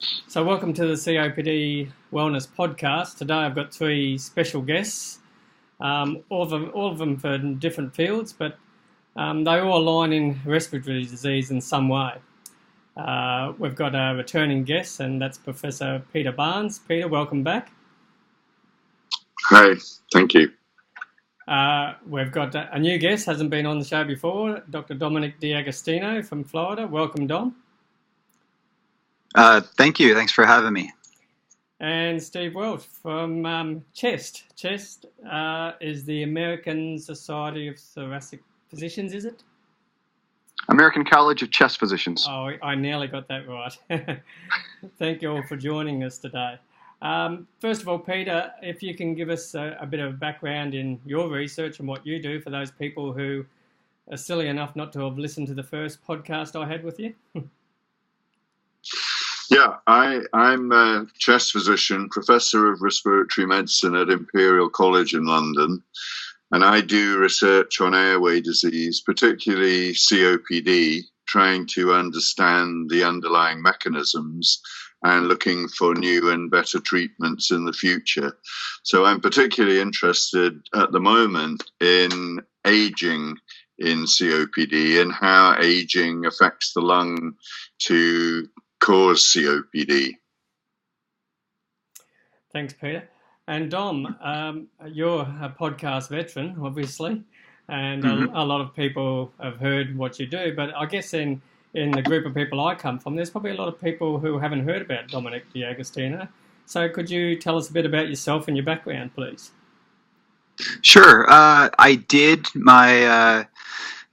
So welcome to the COPD Wellness Podcast. Today I've got three special guests, all of them for different fields, but they all align in respiratory disease in some way. We've got a returning guest, and that's Professor Peter Barnes. Peter, welcome back. Hi, thank you. We've got a new guest, hasn't been on the show before, Dr. Dominic D'Agostino from Florida. Welcome, Dom. Thank you. Thanks for having me. And Steve Welch from CHEST. CHEST is the American Society of Thoracic Physicians, is it? American College of Chest Physicians. Oh, I nearly got that right. Thank you all for joining us today. First of all, Peter, if you can give us a bit of background in your research and what you do for those people who are silly enough not to have listened to the first podcast I had with you. Yeah, I'm a chest physician, professor of respiratory medicine at Imperial College in London, and I do research on airway disease, particularly COPD, trying to understand the underlying mechanisms and looking for new and better treatments in the future. So I'm particularly interested at the moment in aging in COPD and how aging affects the lung to cause COPD. Thanks, Peter. And Dom, you're a podcast veteran, obviously, and a lot of people have heard what you do. But I guess in the group of people I come from, there's probably a lot of people who haven't heard about Dominic D'Agostino. So could you tell us a bit about yourself and your background, please? Sure. I did my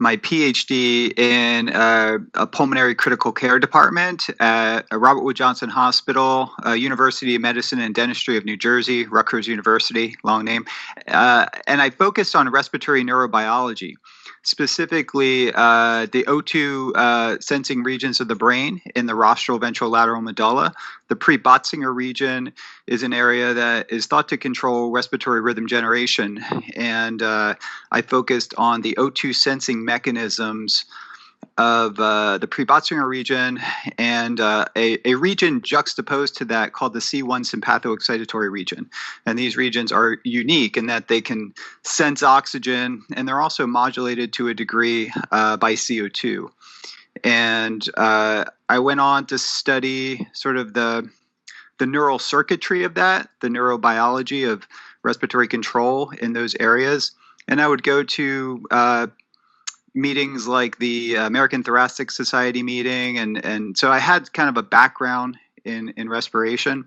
PhD in a pulmonary critical care department at Robert Wood Johnson Hospital, University of Medicine and Dentistry of New Jersey, Rutgers University, long name. And I focused on respiratory neurobiology, specifically the O2 sensing regions of the brain in the rostral ventrolateral medulla. The pre-Botzinger region is an area that is thought to control respiratory rhythm generation. And I focused on the O2 sensing mechanisms of the pre-Botzinger region and a region juxtaposed to that called the C1 sympathoexcitatory region. And these regions are unique in that they can sense oxygen, and they're also modulated to a degree by CO2. And I went on to study sort of the neural circuitry of that, the neurobiology of respiratory control in those areas. And I would go to meetings like the American Thoracic Society meeting. And so I had kind of a background in respiration.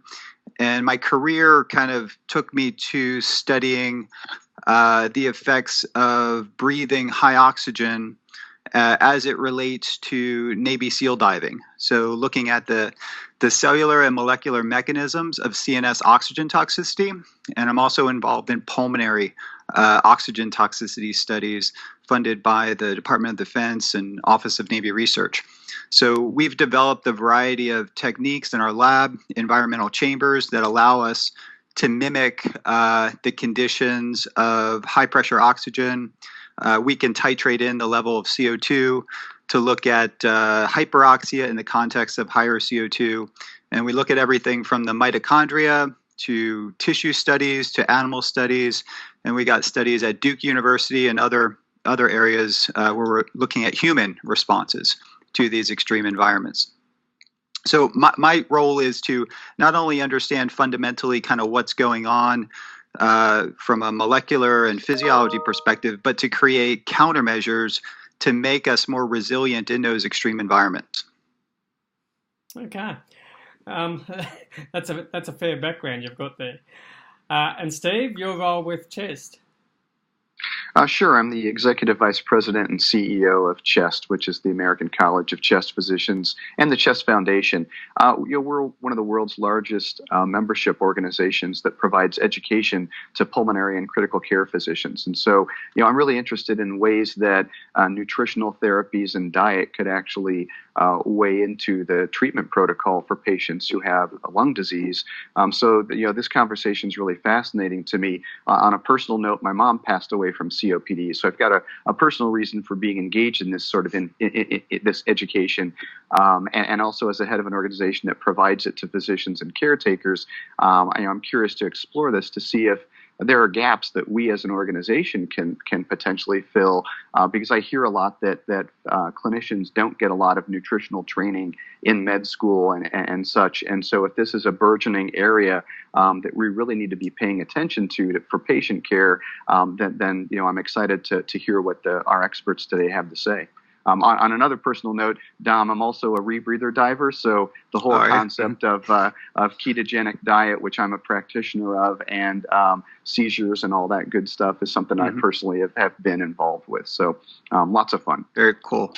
And my career kind of took me to studying the effects of breathing high oxygen as it relates to Navy SEAL diving. So looking at the cellular and molecular mechanisms of CNS oxygen toxicity. And I'm also involved in pulmonary oxygen toxicity studies funded by the Department of Defense and Office of Navy Research. So we've developed a variety of techniques in our lab, environmental chambers, that allow us to mimic the conditions of high pressure oxygen. We can titrate in the level of CO2 to look at hyperoxia in the context of higher CO2. And we look at everything from the mitochondria to tissue studies to animal studies. And we got studies at Duke University and other areas where we're looking at human responses to these extreme environments. So my role is to not only understand fundamentally kind of what's going on from a molecular and physiology perspective, but to create countermeasures to make us more resilient in those extreme environments. Okay. That's a fair background you've got there. And Steve, your role with CHEST? Sure. I'm the Executive Vice President and CEO of CHEST, which is the American College of Chest Physicians, and the CHEST Foundation. We're one of the world's largest membership organizations that provides education to pulmonary and critical care physicians. And so, I'm really interested in ways that nutritional therapies and diet could actually weigh into the treatment protocol for patients who have lung disease. So, this conversation is really fascinating to me. On a personal note, my mom passed away from COPD. So I've got a personal reason for being engaged in this sort of in this education, and also as a head of an organization that provides it to physicians and caretakers. I'm curious to explore this to see if there are gaps that we as an organization can potentially fill, because I hear a lot that clinicians don't get a lot of nutritional training in med school and such. And so if this is a burgeoning area that we really need to be paying attention to for patient care, then I'm excited to hear what our experts today have to say. On another personal note, Dom, I'm also a rebreather diver, so the whole concept of ketogenic diet, which I'm a practitioner of, and seizures and all that good stuff is something I personally have been involved with. So lots of fun. Very cool.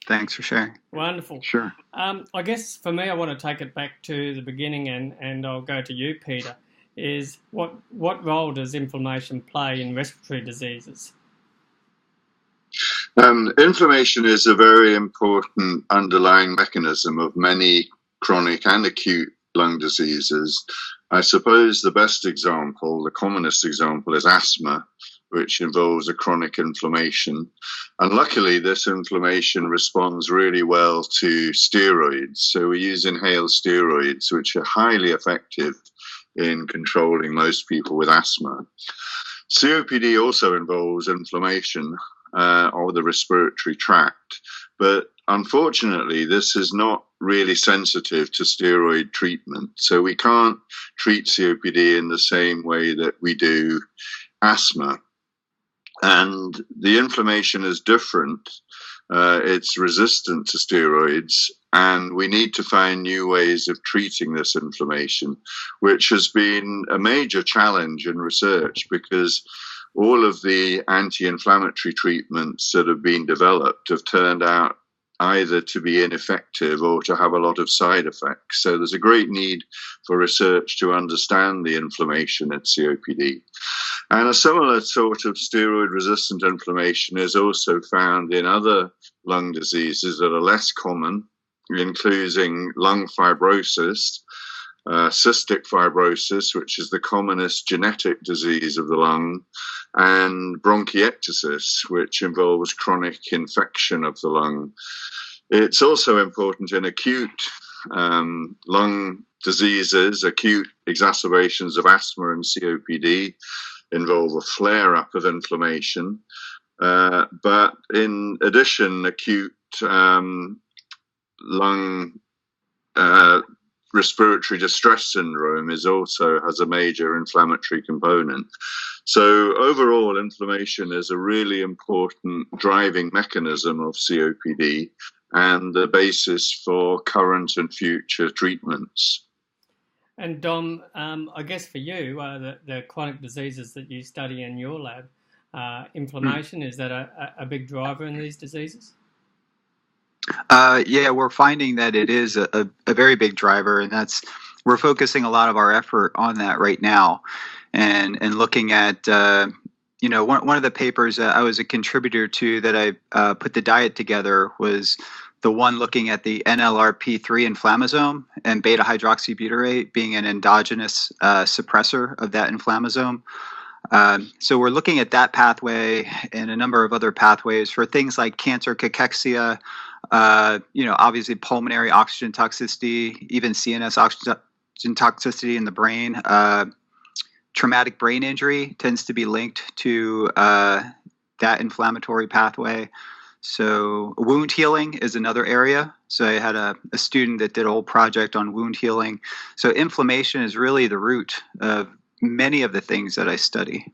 Thanks for sharing. Wonderful. Sure. I guess for me, I want to take it back to the beginning, and I'll go to you, Peter, is what role does inflammation play in respiratory diseases? Inflammation is a very important underlying mechanism of many chronic and acute lung diseases. I suppose the best example, the commonest example, is asthma, which involves a chronic inflammation. And luckily, this inflammation responds really well to steroids. So we use inhaled steroids, which are highly effective in controlling most people with asthma. COPD also involves inflammation of the respiratory tract, but unfortunately this is not really sensitive to steroid treatment, so we can't treat COPD in the same way that we do asthma. And the inflammation is different. It's resistant to steroids, and we need to find new ways of treating this inflammation, which has been a major challenge in research, because all of the anti-inflammatory treatments that have been developed have turned out either to be ineffective or to have a lot of side effects. So there's a great need for research to understand the inflammation at COPD. And a similar sort of steroid-resistant inflammation is also found in other lung diseases that are less common, including lung fibrosis, cystic fibrosis, which is the commonest genetic disease of the lung, and bronchiectasis, which involves chronic infection of the lung. It's also important in acute lung diseases. Acute exacerbations of asthma and COPD involve a flare-up of inflammation. But in addition, acute lung respiratory distress syndrome has a major inflammatory component. So overall, inflammation is a really important driving mechanism of COPD and the basis for current and future treatments. And Dom, I guess for you, the chronic diseases that you study in your lab, inflammation, is that a big driver in these diseases? Yeah, we're finding that it is a very big driver, and we're focusing a lot of our effort on that right now, and looking at one of the papers that I was a contributor to that I put the diet together was the one looking at the NLRP3 inflammasome and beta hydroxybutyrate being an endogenous suppressor of that inflammasome. So we're looking at that pathway and a number of other pathways for things like cancer cachexia, obviously pulmonary oxygen toxicity, even CNS oxygen toxicity in the brain. Traumatic brain injury tends to be linked to that inflammatory pathway. So wound healing is another area. So I had a student that did a whole project on wound healing. So inflammation is really the root of many of the things that I study.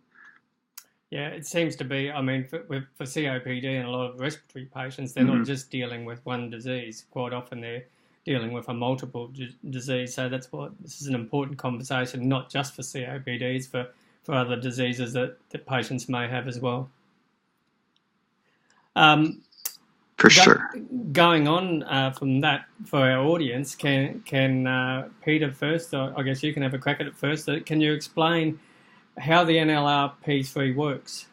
Yeah, it seems to be, for COPD and a lot of respiratory patients, they're not just dealing with one disease. Quite often they're dealing with a multiple disease. So that's why this is an important conversation, not just for COPDs, for other diseases that patients may have as well. For sure. Going on from that, for our audience, can Peter first, I guess you can have a crack at it first, can you explain how the NLRP3 works?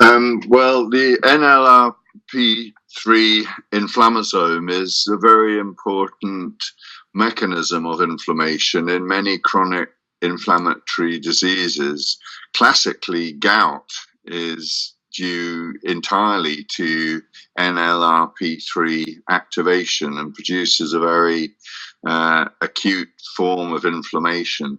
Well, the NLRP3 inflammasome is a very important mechanism of inflammation in many chronic inflammatory diseases. Classically, gout is due entirely to NLRP3 activation and produces a very acute form of inflammation.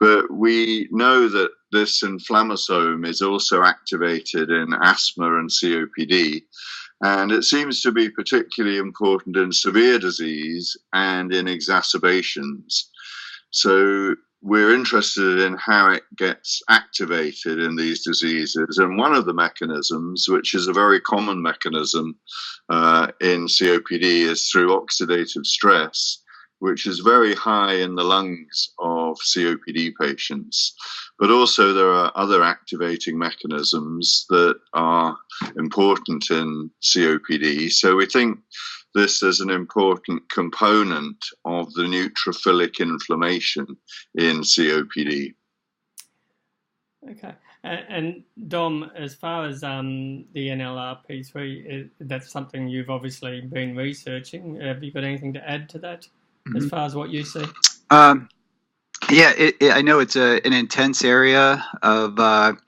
But we know that this inflammasome is also activated in asthma and COPD, and it seems to be particularly important in severe disease and in exacerbations. So we're interested in how it gets activated in these diseases. And one of the mechanisms, which is a very common mechanism in COPD, is through oxidative stress, which is very high in the lungs of COPD patients. But also there are other activating mechanisms that are important in COPD. So we think this is an important component of the neutrophilic inflammation in COPD. Okay. And Dom, as far as the NLRP3, that's something you've obviously been researching. Have you got anything to add to that, as far as what you see? Yeah, I know it's an intense area of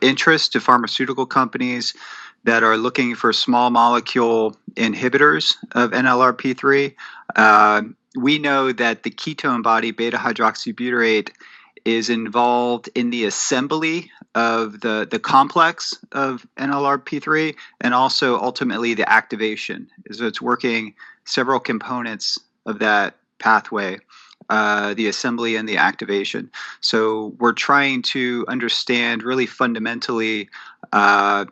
interest to pharmaceutical companies that are looking for small molecule inhibitors of NLRP3. We know that the ketone body beta hydroxybutyrate is involved in the assembly of the complex of NLRP3 and also ultimately the activation. So it's working several components of that pathway, the assembly and the activation. So we're trying to understand really fundamentally how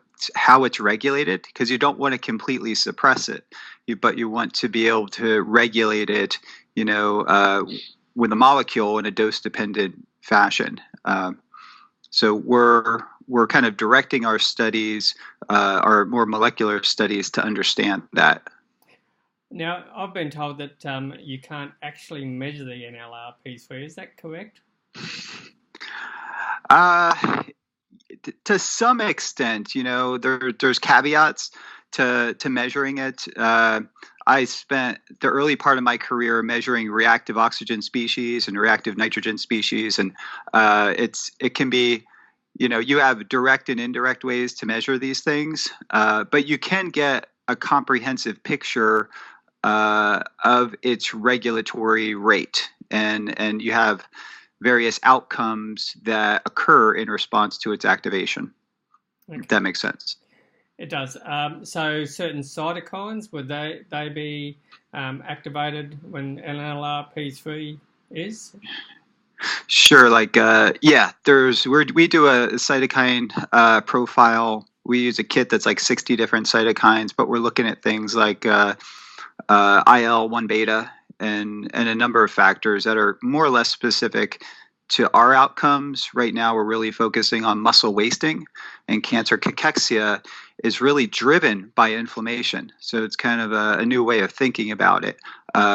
it's regulated, because you don't want to completely suppress it, but you want to be able to regulate it, with a molecule in a dose-dependent fashion. So we're kind of directing our studies, our more molecular studies, to understand that. Now, I've been told that you can't actually measure the NLRP3. Is that correct? To some extent, there's caveats to measuring it. I spent the early part of my career measuring reactive oxygen species and reactive nitrogen species, and it can be, you have direct and indirect ways to measure these things, but you can get a comprehensive picture of its regulatory rate, and you have various outcomes that occur in response to its activation. Okay. If that makes sense. It does. So certain cytokines, would they be activated when NLRP3 is? Sure. We do a cytokine profile. We use a kit that's like 60 different cytokines, but we're looking at things like IL-1 beta and a number of factors that are more or less specific to our outcomes. Right now, we're really focusing on muscle wasting, and cancer cachexia is really driven by inflammation. So it's kind of a new way of thinking about it.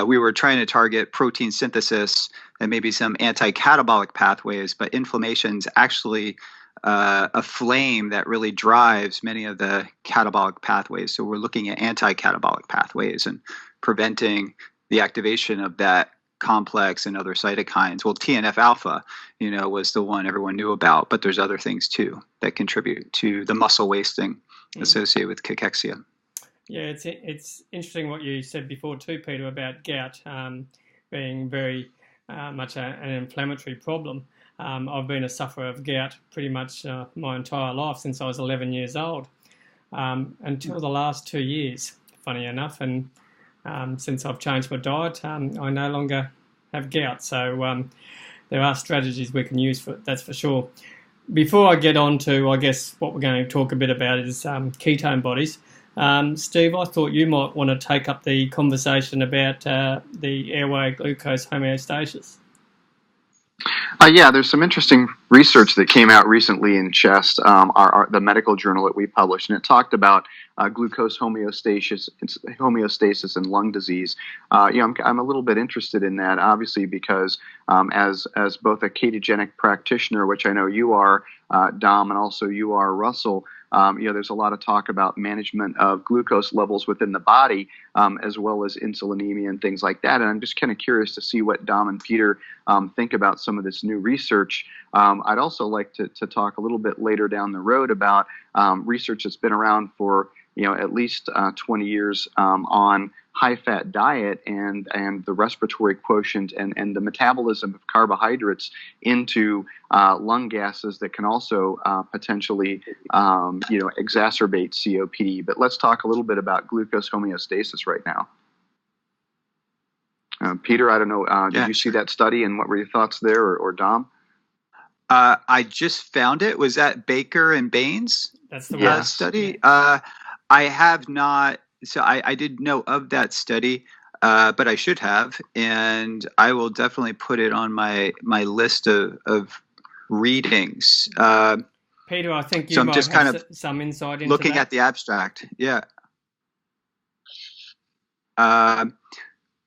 We were trying to target protein synthesis and maybe some anti-catabolic pathways, but inflammation's actually a flame that really drives many of the catabolic pathways. So we're looking at anti-catabolic pathways and preventing the activation of that complex and other cytokines. Well, TNF alpha, was the one everyone knew about, but there's other things too that contribute to the muscle wasting associated with cachexia. Yeah, it's interesting what you said before too, Peter, about gout being very much an inflammatory problem. I've been a sufferer of gout pretty much my entire life since I was 11 years old, until the last 2 years, funny enough. And since I've changed my diet, I no longer have gout. So there are strategies we can use for it, that's for sure. Before I get on to, I guess, what we're going to talk a bit about is ketone bodies. Steve, I thought you might want to take up the conversation about the airway glucose homeostasis. Yeah, there's some interesting research that came out recently in Chest, the medical journal that we published, and it talked about glucose homeostasis in lung disease. I'm a little bit interested in that, obviously, because as both a ketogenic practitioner, which I know you are, Dom, and also you are, Russell, There's a lot of talk about management of glucose levels within the body, as well as insulinemia and things like that. And I'm just kind of curious to see what Dom and Peter think about some of this new research. I'd also like to talk a little bit later down the road about research that's been around for at least 20 years on high-fat diet and the respiratory quotient and the metabolism of carbohydrates into lung gases that can also potentially exacerbate COPD. But let's talk a little bit about glucose homeostasis right now. Peter, I don't know, did you see that study, and what were your thoughts there, or Dom? I just found it. Was that Baker and Baines? That's the study. I have not. So I did know of that study, but I should have, and I will definitely put it on my list of readings. Peter, I think you so I'm might just have kind of some insight into looking that. at the abstract. Yeah.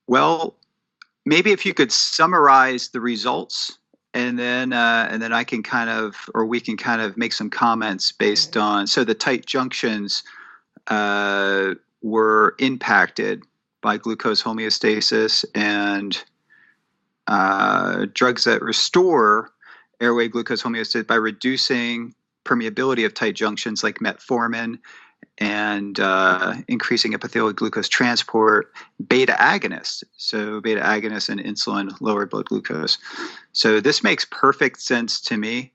Well, maybe if you could summarize the results, and then I can we can kind of make some comments based on. So the tight junctions were impacted by glucose homeostasis, and drugs that restore airway glucose homeostasis by reducing permeability of tight junctions like metformin and increasing epithelial glucose transport, beta agonists. So beta agonists and insulin lower blood glucose. So this makes perfect sense to me.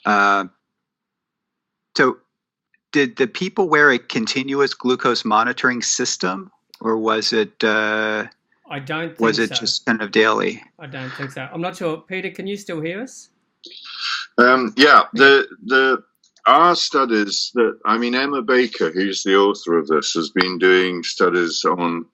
So did the people wear a continuous glucose monitoring system, or was it? I don't think was it so. just kind of daily? I don't think so. I'm not sure. Peter, can you still hear us? Our studies Emma Baker, who's the author of this, has been doing studies on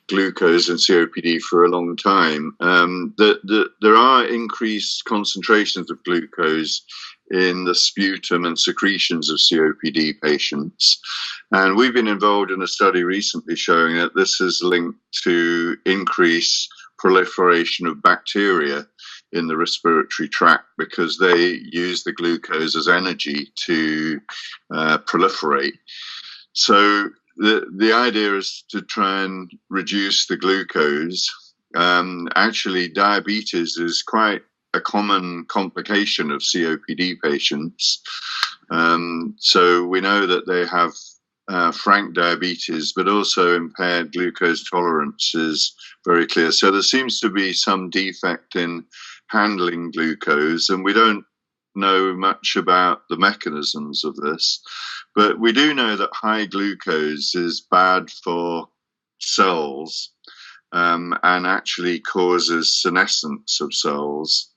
glucose and COPD for a long time. There are increased concentrations of glucose in the sputum and secretions of COPD patients. And we've been involved in a study recently showing that this is linked to increased proliferation of bacteria in the respiratory tract because they use the glucose as energy to proliferate. So the idea is to try and reduce the glucose. Actually, diabetes is quite a common complication of COPD patients. So we know that they have frank diabetes, but also impaired glucose tolerance is very clear. So there seems to be some defect in handling glucose, and we don't know much about the mechanisms of this. But we do know that high glucose is bad for cells and actually causes senescence of cells.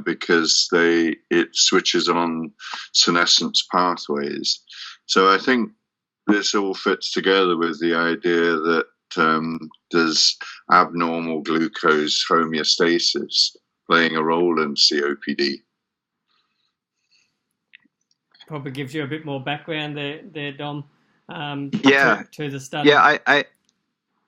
Because it switches on senescence pathways. So I think this all fits together with the idea that there's abnormal glucose homeostasis playing a role in COPD. Probably gives you a bit more background there, Dom. To the study.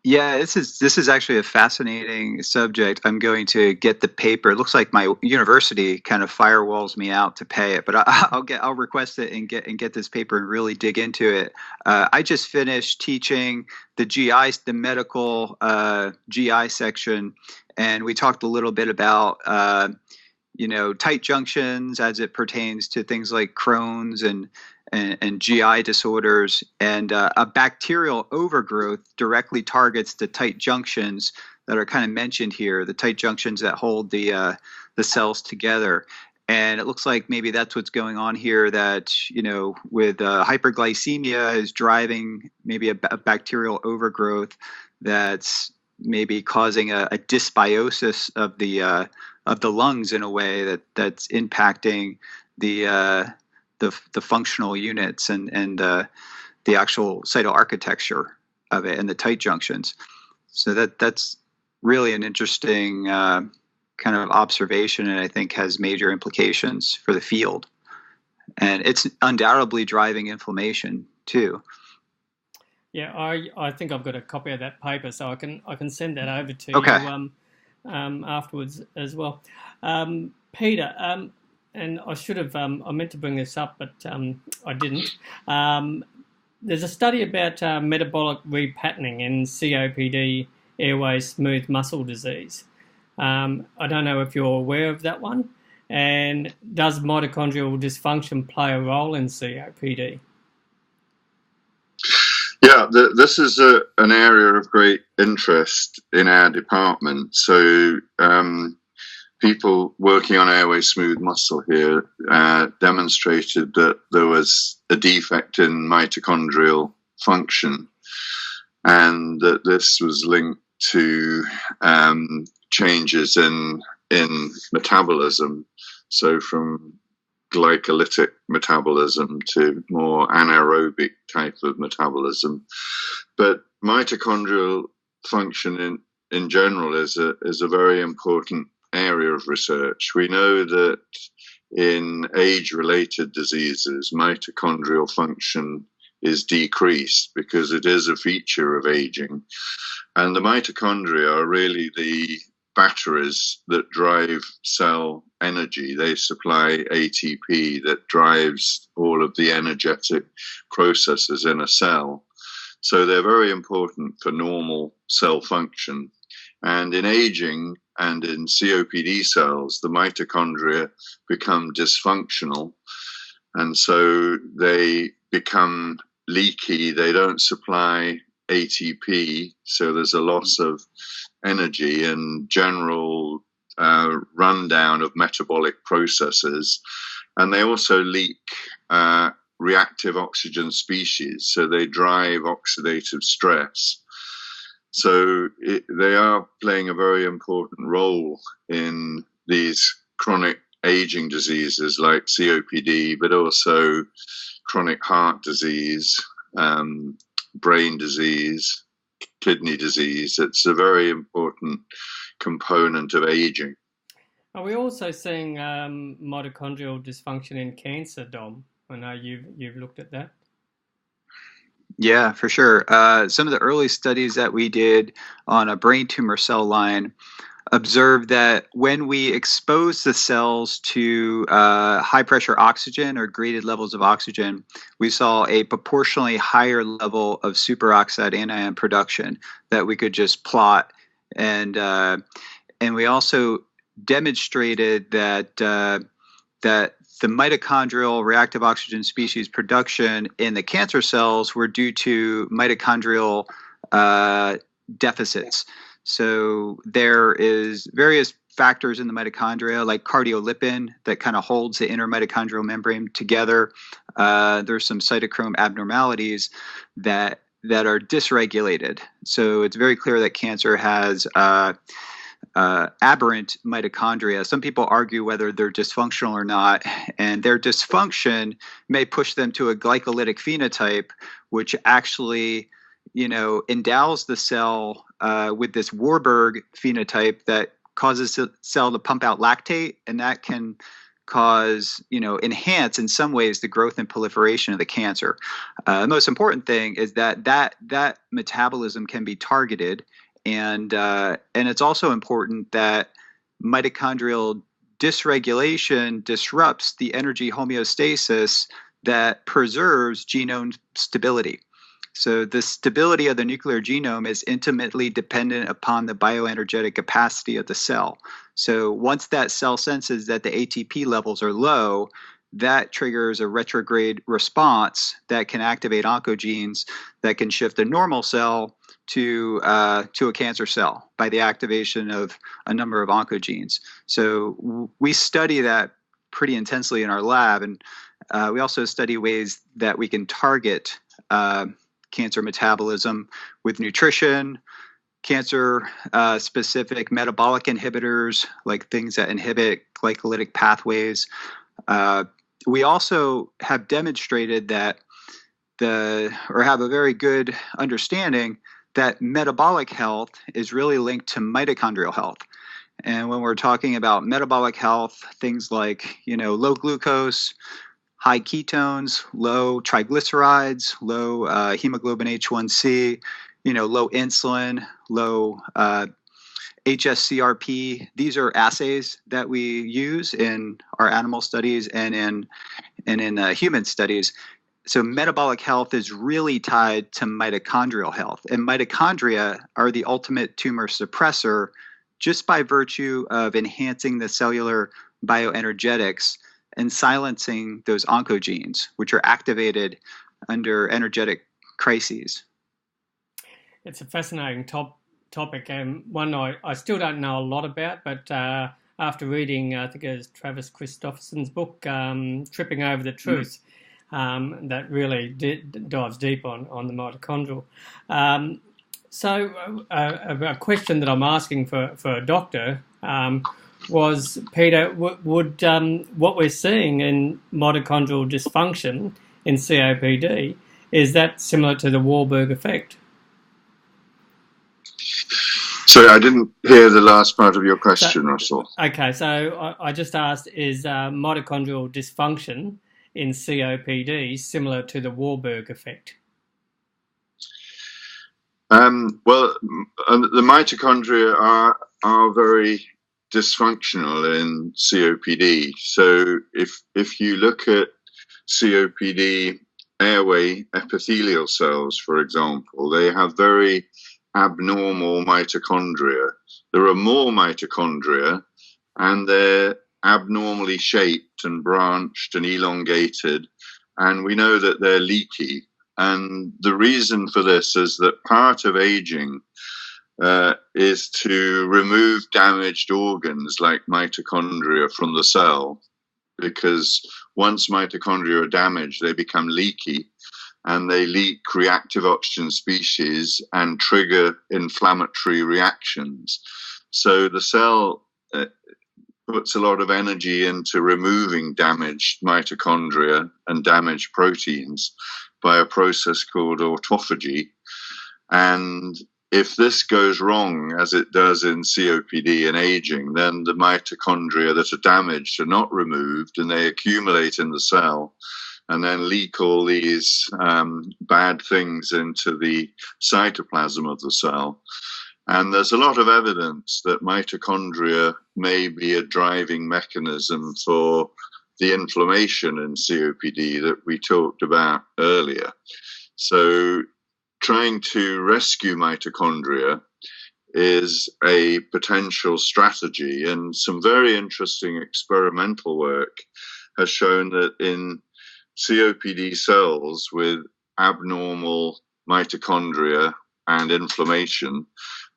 Yeah, this is actually a fascinating subject. I'm going to get the paper. It looks like my university kind of firewalls me out to pay it, but I'll request it and get this paper and really dig into it. I just finished teaching the medical GI section, and we talked a little bit about tight junctions as it pertains to things like Crohn's and GI disorders, and a bacterial overgrowth directly targets the tight junctions that are kind of mentioned here, the tight junctions that hold the cells together. And it looks like maybe that's what's going on here, that, with hyperglycemia is driving maybe a bacterial overgrowth that's maybe causing a dysbiosis of the lungs in a way that's impacting the functional units and the actual cytoarchitecture of it and the tight junctions. So that's really an interesting kind of observation, and I think has major implications for the field. And it's undoubtedly driving inflammation too. Yeah, I think I've got a copy of that paper, so I can send that over to Okay. you afterwards as well. Peter, and I should have, I meant to bring this up, but I didn't. There's a study about metabolic repatterning in COPD, airway smooth muscle disease. I don't know if you're aware of that one. And does mitochondrial dysfunction play a role in COPD? Yeah, this is an area of great interest in our department. So people working on airway smooth muscle here demonstrated that there was a defect in mitochondrial function, and that this was linked to changes in metabolism. So from glycolytic metabolism to more anaerobic type of metabolism. But mitochondrial function in general is a very important area of research. We know that in age-related diseases, mitochondrial function is decreased because it is a feature of aging. And the mitochondria are really the batteries that drive cell energy. They supply ATP that drives all of the energetic processes in a cell. So they're very important for normal cell function. And in aging and in COPD cells, the mitochondria become dysfunctional. And so they become leaky. They don't supply ATP. So there's a loss of energy and general rundown of metabolic processes. And they also leak reactive oxygen species, so they drive oxidative stress. So they are playing a very important role in these chronic aging diseases like COPD, but also chronic heart disease, brain disease, kidney disease. It's a very important component of aging. Are we also seeing mitochondrial dysfunction in cancer, Dom? I know you've looked at that. Yeah, for sure. Some of the early studies that we did on a brain tumor cell line observed that when we expose the cells to high pressure oxygen or graded levels of oxygen, we saw a proportionally higher level of superoxide anion production that we could just plot. And we also demonstrated that that the mitochondrial reactive oxygen species production in the cancer cells were due to mitochondrial deficits. So there is various factors in the mitochondria, like cardiolipin, that kind of holds the inner mitochondrial membrane together. There's some cytochrome abnormalities that are dysregulated. So it's very clear that cancer has aberrant mitochondria. Some people argue whether they're dysfunctional or not, and their dysfunction may push them to a glycolytic phenotype, which actually, endows the cell with this Warburg phenotype that causes the cell to pump out lactate, and that can cause, enhance in some ways the growth and proliferation of the cancer. The most important thing is that metabolism can be targeted. And it's also important that mitochondrial dysregulation disrupts the energy homeostasis that preserves genome stability. So the stability of the nuclear genome is intimately dependent upon the bioenergetic capacity of the cell. So once that cell senses that the ATP levels are low, that triggers a retrograde response that can activate oncogenes that can shift a normal cell to a cancer cell by the activation of a number of oncogenes. So we study that pretty intensely in our lab, and we also study ways that we can target cancer metabolism with nutrition, cancer-specific metabolic inhibitors, like things that inhibit glycolytic pathways. We also have demonstrated that have a very good understanding that metabolic health is really linked to mitochondrial health. And when we're talking about metabolic health, things like, low glucose, high ketones, low triglycerides, low hemoglobin H1C, low insulin, low HSCRP. These are assays that we use in our animal studies and in human studies. So metabolic health is really tied to mitochondrial health, and mitochondria are the ultimate tumor suppressor just by virtue of enhancing the cellular bioenergetics and silencing those oncogenes, which are activated under energetic crises. It's a fascinating topic, and one I still don't know a lot about, but after reading, I think it was Travis Christofferson's book, Tripping Over the Truth, that really dives deep on the mitochondrial. So a question that I'm asking for a doctor was, Peter, would what we're seeing in mitochondrial dysfunction in COPD, is that similar to the Warburg effect? Sorry, I didn't hear the last part of your question, Russell. Okay, so I just asked, is mitochondrial dysfunction in COPD similar to the Warburg effect? Well, the mitochondria are very dysfunctional in COPD. So if you look at COPD airway epithelial cells, for example, they have very abnormal mitochondria. There are more mitochondria, and they're abnormally shaped and branched and elongated, and we know that they're leaky. And the reason for this is that part of aging is to remove damaged organs like mitochondria from the cell, because once mitochondria are damaged, they become leaky, and they leak reactive oxygen species and trigger inflammatory reactions. So the cell puts a lot of energy into removing damaged mitochondria and damaged proteins by a process called autophagy. And if this goes wrong, as it does in COPD and aging, then the mitochondria that are damaged are not removed, and they accumulate in the cell and then leak all these bad things into the cytoplasm of the cell. And there's a lot of evidence that mitochondria may be a driving mechanism for the inflammation in COPD that we talked about earlier. So trying to rescue mitochondria is a potential strategy, and some very interesting experimental work has shown that in COPD cells with abnormal mitochondria and inflammation,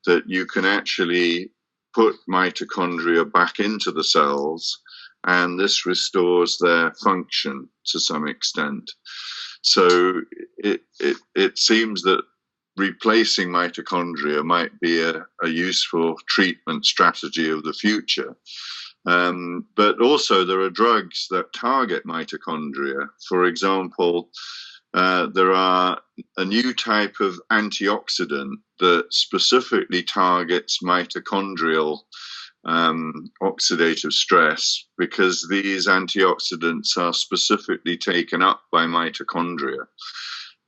that you can actually put mitochondria back into the cells, and this restores their function to some extent. So it seems that replacing mitochondria might be a useful treatment strategy of the future. But also there are drugs that target mitochondria. For example, there are a new type of antioxidant that specifically targets mitochondrial oxidative stress, because these antioxidants are specifically taken up by mitochondria.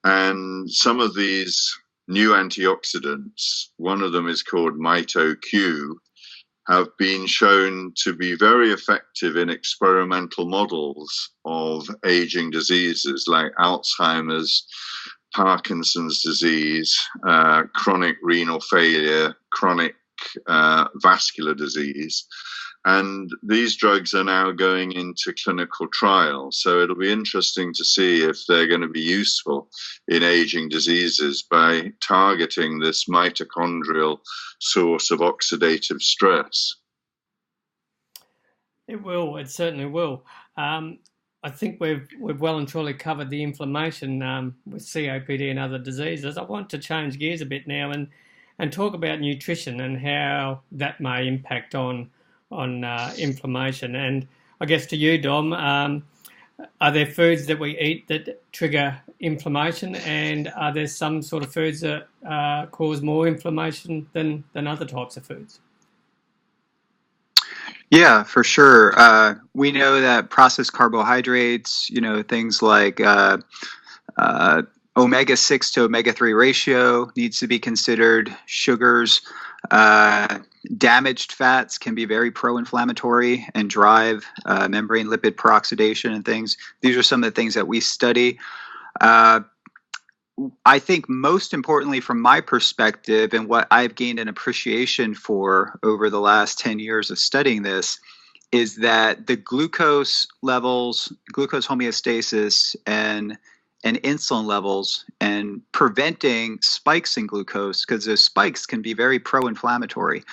And some of these new antioxidants, one of them is called MitoQ, have been shown to be very effective in experimental models of aging diseases like Alzheimer's, Parkinson's disease, chronic renal failure, chronic vascular disease. And these drugs are now going into clinical trials. So it'll be interesting to see if they're going to be useful in aging diseases by targeting this mitochondrial source of oxidative stress. It will. It certainly will. I think we've well and truly covered the inflammation with COPD and other diseases. I want to change gears a bit now and talk about nutrition and how that may impact on inflammation. And I guess to you, Dom, are there foods that we eat that trigger inflammation, and are there some sort of foods that cause more inflammation than other types of foods? Yeah, for sure. We know that processed carbohydrates, things like omega-6 to omega-3 ratio needs to be considered. Sugars, Damaged fats can be very pro-inflammatory and drive membrane lipid peroxidation and things. These are some of the things that we study. I think most importantly from my perspective, and what I've gained an appreciation for over the last 10 years of studying this, is that the glucose levels, glucose homeostasis, and insulin levels, and preventing spikes in glucose, because those spikes can be very pro-inflammatory.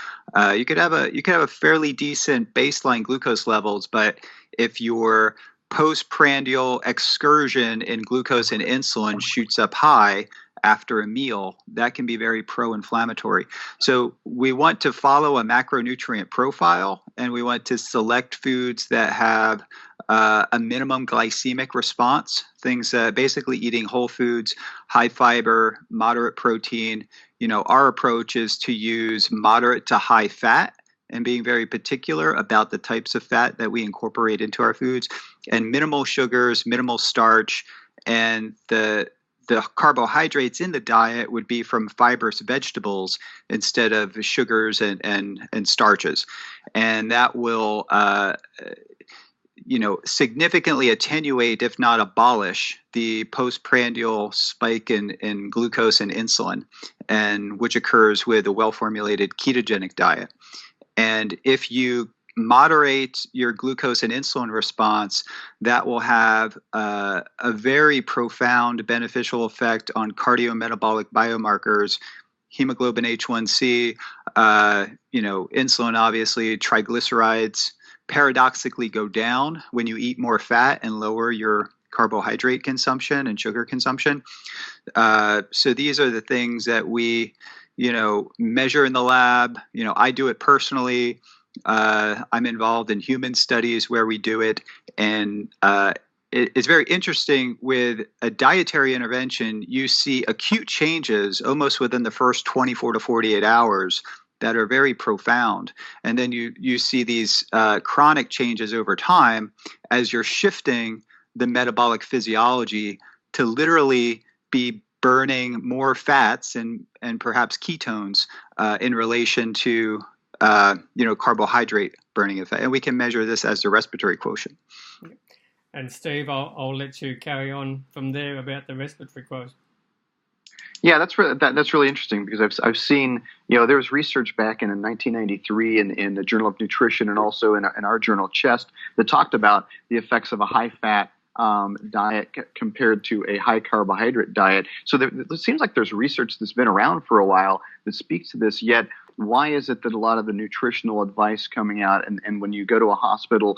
You could have a fairly decent baseline glucose levels, but if your postprandial excursion in glucose and insulin shoots up high after a meal, that can be very pro-inflammatory. So we want to follow a macronutrient profile, and we want to select foods that have a minimum glycemic response, things basically eating whole foods, high fiber, moderate protein. Our approach is to use moderate to high fat, and being very particular about the types of fat that we incorporate into our foods, and minimal sugars, minimal starch, and the carbohydrates in the diet would be from fibrous vegetables instead of sugars and starches. And that will significantly attenuate, if not abolish, the postprandial spike in glucose and insulin, and which occurs with a well-formulated ketogenic diet. And if you moderate your glucose and insulin response, that will have a very profound beneficial effect on cardiometabolic biomarkers, hemoglobin H1C, insulin, obviously, triglycerides paradoxically go down when you eat more fat and lower your carbohydrate consumption and sugar consumption. So these are the things that we measure in the lab. I do it personally. I'm involved in human studies where we do it. And it's very interesting. With a dietary intervention, you see acute changes almost within the first 24 to 48 hours that are very profound. And then you see these chronic changes over time as you're shifting the metabolic physiology to literally be burning more fats and perhaps ketones in relation to carbohydrate burning effect. And we can measure this as the respiratory quotient. And Steve, I'll let you carry on from there about the respiratory quotient. Yeah, that's really interesting, because I've seen, there was research back in 1993 in the Journal of Nutrition, and also in our journal Chest, that talked about the effects of a high fat diet compared to a high carbohydrate diet. So it seems like there's research that's been around for a while that speaks to this, yet why is it that a lot of the nutritional advice coming out, and when you go to a hospital,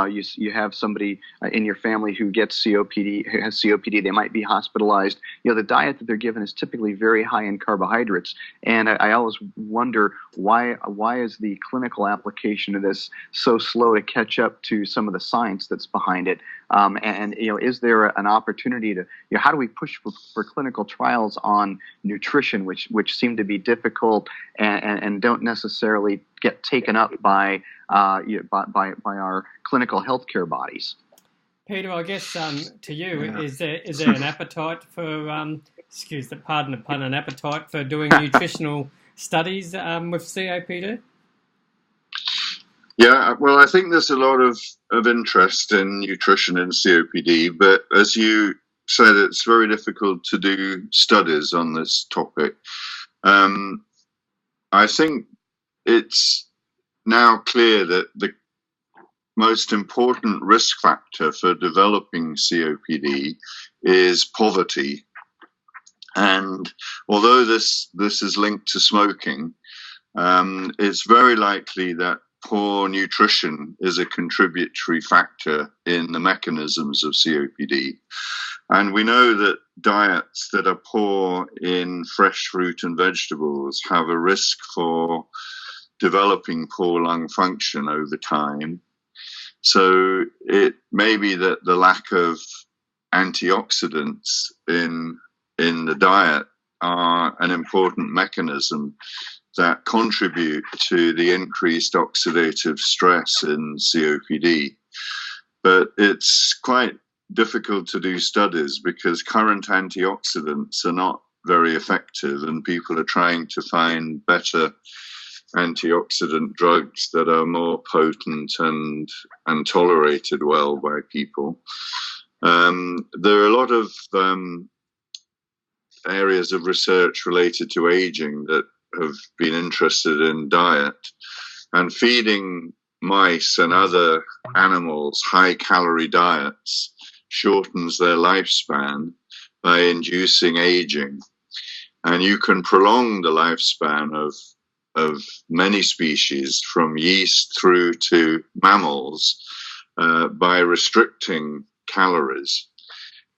you have somebody in your family who gets COPD, who has COPD, they might be hospitalized. The diet that they're given is typically very high in carbohydrates, and I always wonder why is the clinical application of this so slow to catch up to some of the science that's behind it? And is there an opportunity to, how do we push for clinical trials on nutrition, which seem to be difficult and don't necessarily get taken up by our clinical healthcare bodies? Peter, I guess to you, is there an appetite for, excuse the pardon the pun, an appetite for doing nutritional studies with COPD? Yeah, well, I think there's a lot of interest in nutrition in COPD, but as you said, it's very difficult to do studies on this topic. I think it's now clear that the most important risk factor for developing COPD is poverty. And although this is linked to smoking, it's very likely that poor nutrition is a contributory factor in the mechanisms of COPD. And we know that diets that are poor in fresh fruit and vegetables have a risk for developing poor lung function over time. So it may be that the lack of antioxidants in the diet are an important mechanism that contribute to the increased oxidative stress in COPD. But it's quite difficult to do studies because current antioxidants are not very effective, and people are trying to find better antioxidant drugs that are more potent and tolerated well by people. There are a lot of areas of research related to aging that have been interested in diet, and feeding mice and other animals high-calorie diets shortens their lifespan by inducing aging. And you can prolong the lifespan of many species, from yeast through to mammals, by restricting calories.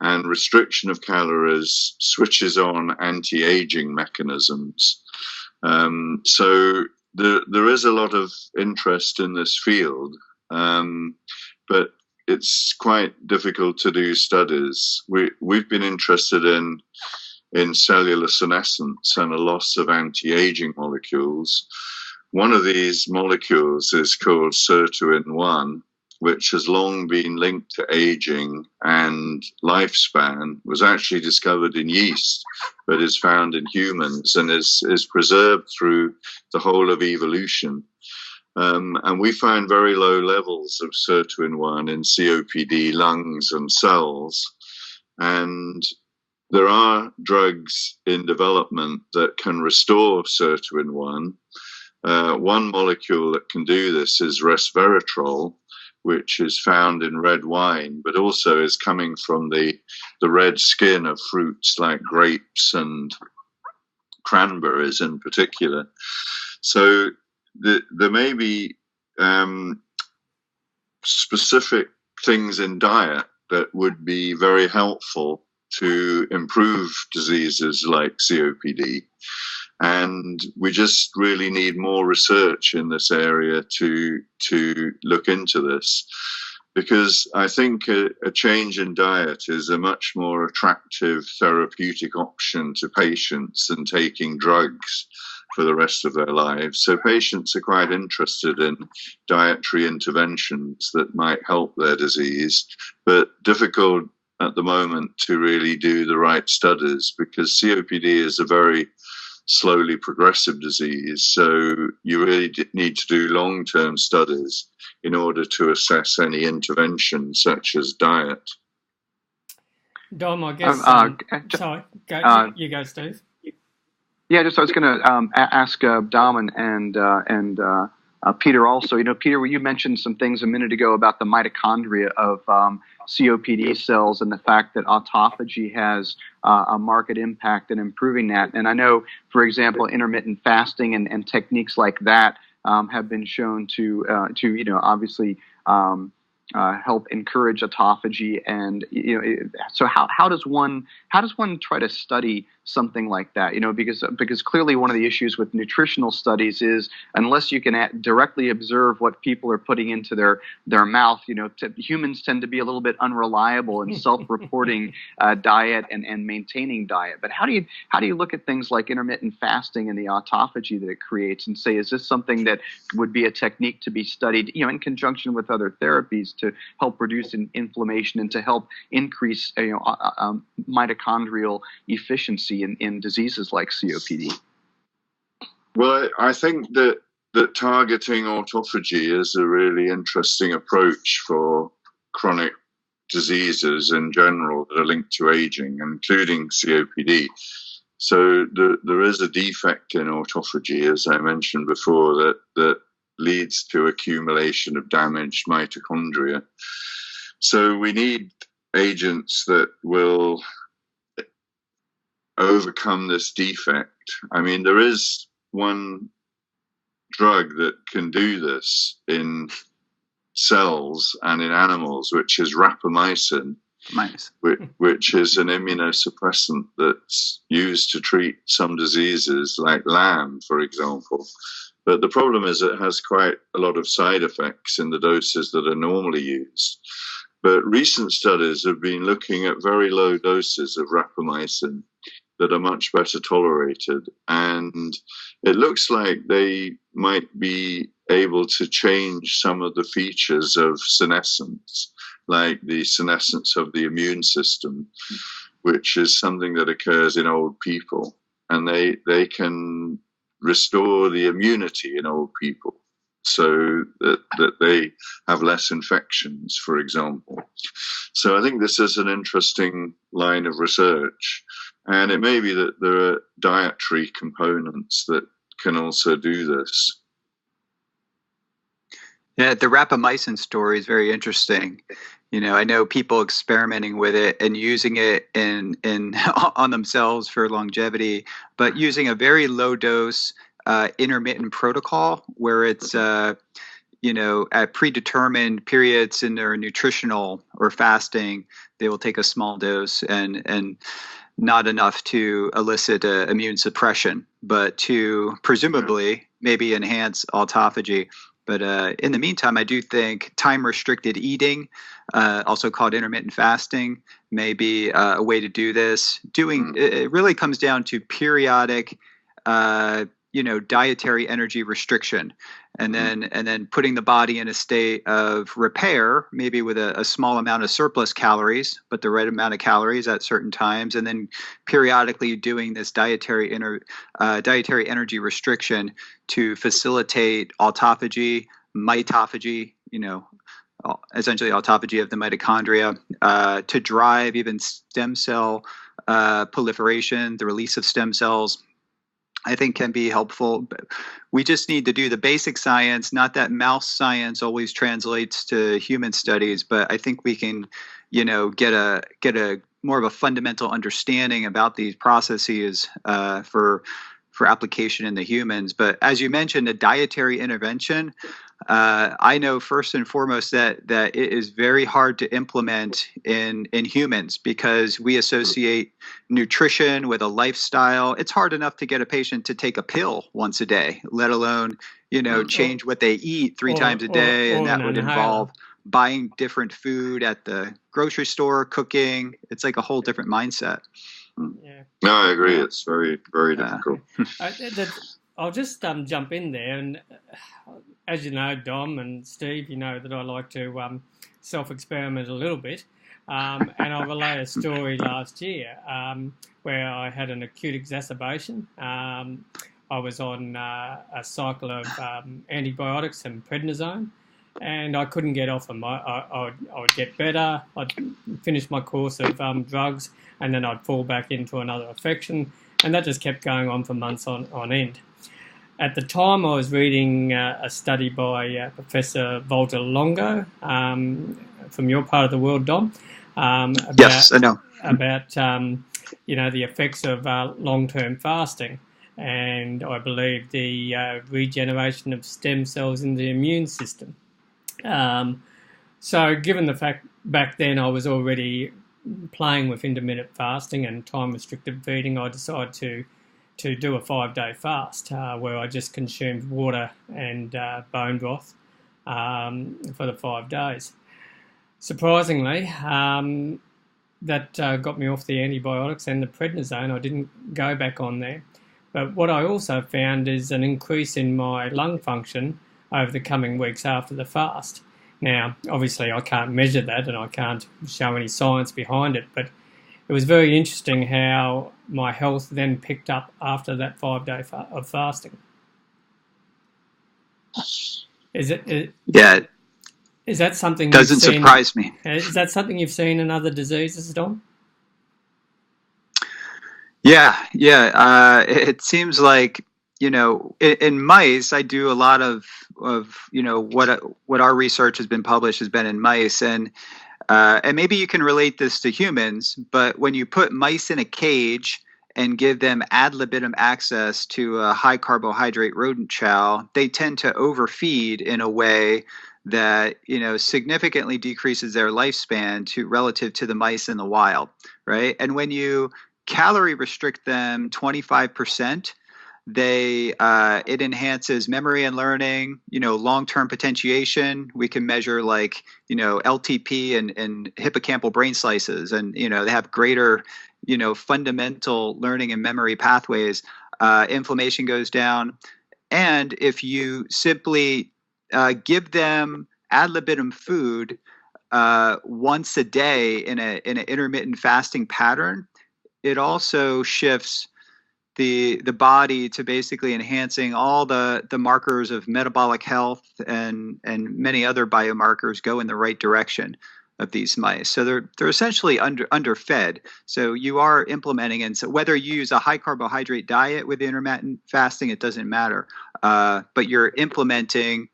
And restriction of calories switches on anti-aging mechanisms. So there is a lot of interest in this field, but it's quite difficult to do studies. We've been interested in cellular senescence and a loss of anti-aging molecules. One of these molecules is called sirtuin-1, which has long been linked to aging and lifespan, was actually discovered in yeast, but is found in humans and is preserved through the whole of evolution. And we find very low levels of sirtuin-1 in COPD lungs and cells. And there are drugs in development that can restore sirtuin-1. One molecule that can do this is resveratrol, which is found in red wine, but also is coming from the red skin of fruits like grapes and cranberries in particular. So there may be specific things in diet that would be very helpful to improve diseases like COPD. And we just really need more research in this area to look into this, because I think a change in diet is a much more attractive therapeutic option to patients than taking drugs for the rest of their lives. So patients are quite interested in dietary interventions that might help their disease, but difficult at the moment to really do the right studies, because COPD is a very slowly progressive disease. So you really need to do long-term studies in order to assess any intervention such as diet. Dom, I guess. Sorry, you go, Steve. Yeah, just I was going to ask Dom and Peter also. You know, Peter, you mentioned some things a minute ago about the mitochondria of COPD cells and the fact that autophagy has a marked impact in improving that. And I know, for example, intermittent fasting and techniques like that have been shown to obviously help encourage autophagy. And so how does one try to study something like that? Because clearly one of the issues with nutritional studies is, unless you can directly observe what people are putting into their mouth, humans tend to be a little bit unreliable in self-reporting diet and maintaining diet. But how do you look at things like intermittent fasting and the autophagy that it creates, and say, is this something that would be a technique to be studied, in conjunction with other therapies to help reduce inflammation and to help increase mitochondrial efficiency in diseases like COPD? Well, I think that targeting autophagy is a really interesting approach for chronic diseases in general that are linked to aging, including COPD. So there is a defect in autophagy, as I mentioned before, that leads to accumulation of damaged mitochondria. So we need agents that will overcome this defect. I mean, there is one drug that can do this in cells and in animals, which is rapamycin, which is an immunosuppressant that's used to treat some diseases like Lyme, for example. But the problem is it has quite a lot of side effects in the doses that are normally used. But recent studies have been looking at very low doses of rapamycin that are much better tolerated. And it looks like they might be able to change some of the features of senescence, like the senescence of the immune system, which is something that occurs in old people. And they can restore the immunity in old people so that they have less infections, for example. So I think this is an interesting line of research. And it may be that there are dietary components that can also do this. Yeah, the rapamycin story is very interesting. I know people experimenting with it and using it in on themselves for longevity, but using a very low dose intermittent protocol where it's at predetermined periods in their nutritional or fasting, they will take a small dose and not enough to elicit immune suppression, but to presumably maybe enhance autophagy. But in the meantime, I do think time-restricted eating, also called intermittent fasting, may be a way to do this. It really comes down to periodic, dietary energy restriction, and then putting the body in a state of repair, maybe with a small amount of surplus calories, but the right amount of calories at certain times, and then periodically doing this dietary energy restriction to facilitate autophagy, mitophagy, essentially autophagy of the mitochondria, to drive even stem cell proliferation, the release of stem cells. I think can be helpful. We just need to do the basic science. Not that mouse science always translates to human studies, but I think we can, get a more of a fundamental understanding about these processes for application in the humans. But as you mentioned, a dietary intervention, I know first and foremost that it is very hard to implement in humans because we associate nutrition with a lifestyle. It's hard enough to get a patient to take a pill once a day, let alone, change what they eat three times a day. And that would involve buying different food at the grocery store, cooking. It's like a whole different mindset. Yeah. No, I agree. It's very, very difficult. I'll just jump in there, and as you know, Dom and Steve, you know that I like to self-experiment a little bit, and I'll relay a story last year where I had an acute exacerbation. I was on a cycle of antibiotics and prednisone, and I couldn't get off them. I would get better, I'd finish my course of drugs, and then I'd fall back into another affection, and that just kept going on for months on end. At the time, I was reading a study by Professor Walter Longo from your part of the world, Dom. Yes, I know. About the effects of long-term fasting, and I believe the regeneration of stem cells in the immune system. So given the fact back then I was already playing with intermittent fasting and time-restricted feeding, I decided to do a 5-day fast where I just consumed water and bone broth for the 5 days. Surprisingly, that got me off the antibiotics and the prednisone. I didn't go back on there. But what I also found is an increase in my lung function over the coming weeks after the fast. Now, obviously, I can't measure that and I can't show any science behind it, but it was very interesting how my health then picked up after that 5-day of fasting. Yeah. Is that something doesn't surprise me? Is that something you've seen in other diseases, Dom? Yeah. It seems like, in mice, I do a lot of what our research has been published has been in mice, and maybe you can relate this to humans, but when you put mice in a cage and give them ad libitum access to a high carbohydrate rodent chow, they tend to overfeed in a way that significantly decreases their lifespan relative to the mice in the wild, right? And when you calorie restrict them 25%, it enhances memory and learning, long-term potentiation. We can measure LTP and hippocampal brain slices, and they have greater fundamental learning and memory pathways. Inflammation goes down, and if you simply give them ad libitum food once a day in an intermittent fasting pattern, it also shifts the body to basically enhancing all the markers of metabolic health and many other biomarkers go in the right direction of these mice. So they're essentially underfed. So you are implementing, and so whether you use a high carbohydrate diet with intermittent fasting, it doesn't matter. But you're implementing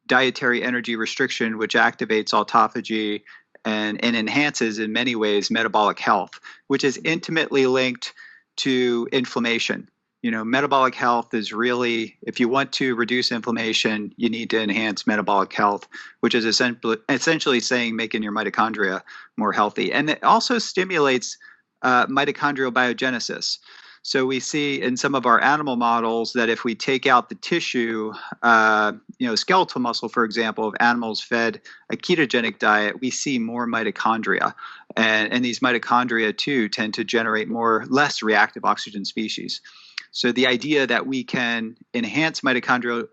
dietary energy restriction, which activates autophagy and enhances in many ways metabolic health, which is intimately linked to inflammation. Metabolic health is really, if you want to reduce inflammation, you need to enhance metabolic health, which is essentially saying making your mitochondria more healthy. And it also stimulates mitochondrial biogenesis. So we see in some of our animal models that if we take out the tissue, skeletal muscle, for example, of animals fed a ketogenic diet, we see more mitochondria. And these mitochondria, too, tend to generate less reactive oxygen species. So the idea that we can enhance mitochondrial,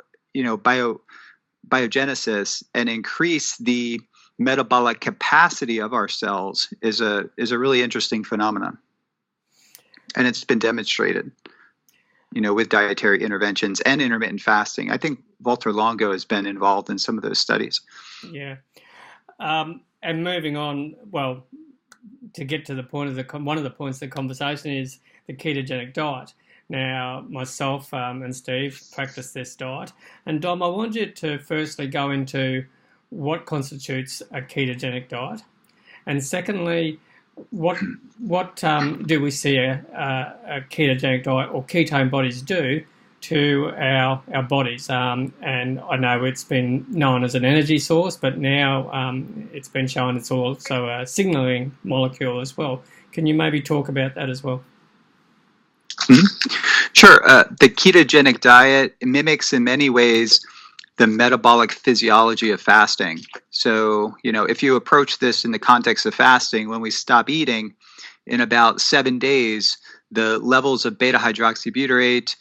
biogenesis and increase the metabolic capacity of our cells is a really interesting phenomenon. And it's been demonstrated, with dietary interventions and intermittent fasting. I think Walter Longo has been involved in some of those studies. Yeah. And moving on, well, to get to the point of one of the points of the conversation is the ketogenic diet. Now, myself and Steve practice this diet. And Dom, I want you to firstly go into what constitutes a ketogenic diet. And secondly, what do we see a ketogenic diet or ketone bodies do to our bodies? And I know it's been known as an energy source, but now it's been shown it's also a signaling molecule as well. Can you maybe talk about that as well? Mm-hmm. Sure. The ketogenic diet mimics in many ways the metabolic physiology of fasting. So, if you approach this in the context of fasting, when we stop eating, in about 7 days, the levels of beta-hydroxybutyrate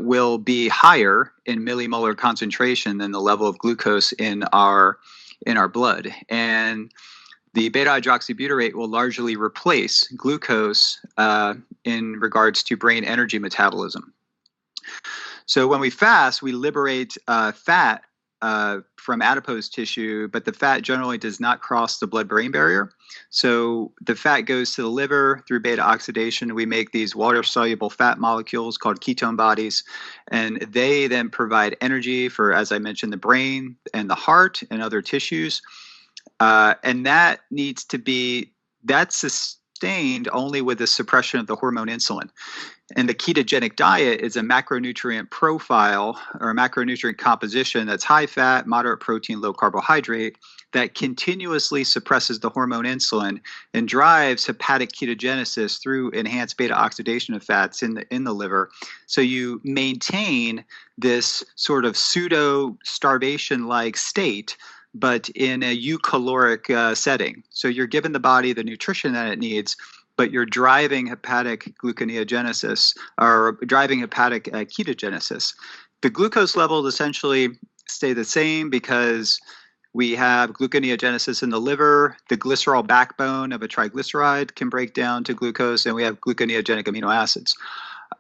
will be higher in millimolar concentration than the level of glucose in our blood. And the beta-hydroxybutyrate will largely replace glucose in regards to brain energy metabolism. So when we fast, we liberate fat from adipose tissue, but the fat generally does not cross the blood-brain barrier. So the fat goes to the liver through beta oxidation. We make these water-soluble fat molecules called ketone bodies, and they then provide energy for, as I mentioned, the brain and the heart and other tissues. And that's sustained only with the suppression of the hormone insulin. And the ketogenic diet is a macronutrient profile or a macronutrient composition that's high fat, moderate protein, low carbohydrate that continuously suppresses the hormone insulin and drives hepatic ketogenesis through enhanced beta oxidation of fats in the liver. So you maintain this sort of pseudo starvation-like state, but in a eucaloric setting. So you're giving the body the nutrition that it needs, but you're driving hepatic gluconeogenesis or driving hepatic ketogenesis. The glucose levels essentially stay the same because we have gluconeogenesis in the liver. The glycerol backbone of a triglyceride can break down to glucose, and we have gluconeogenic amino acids.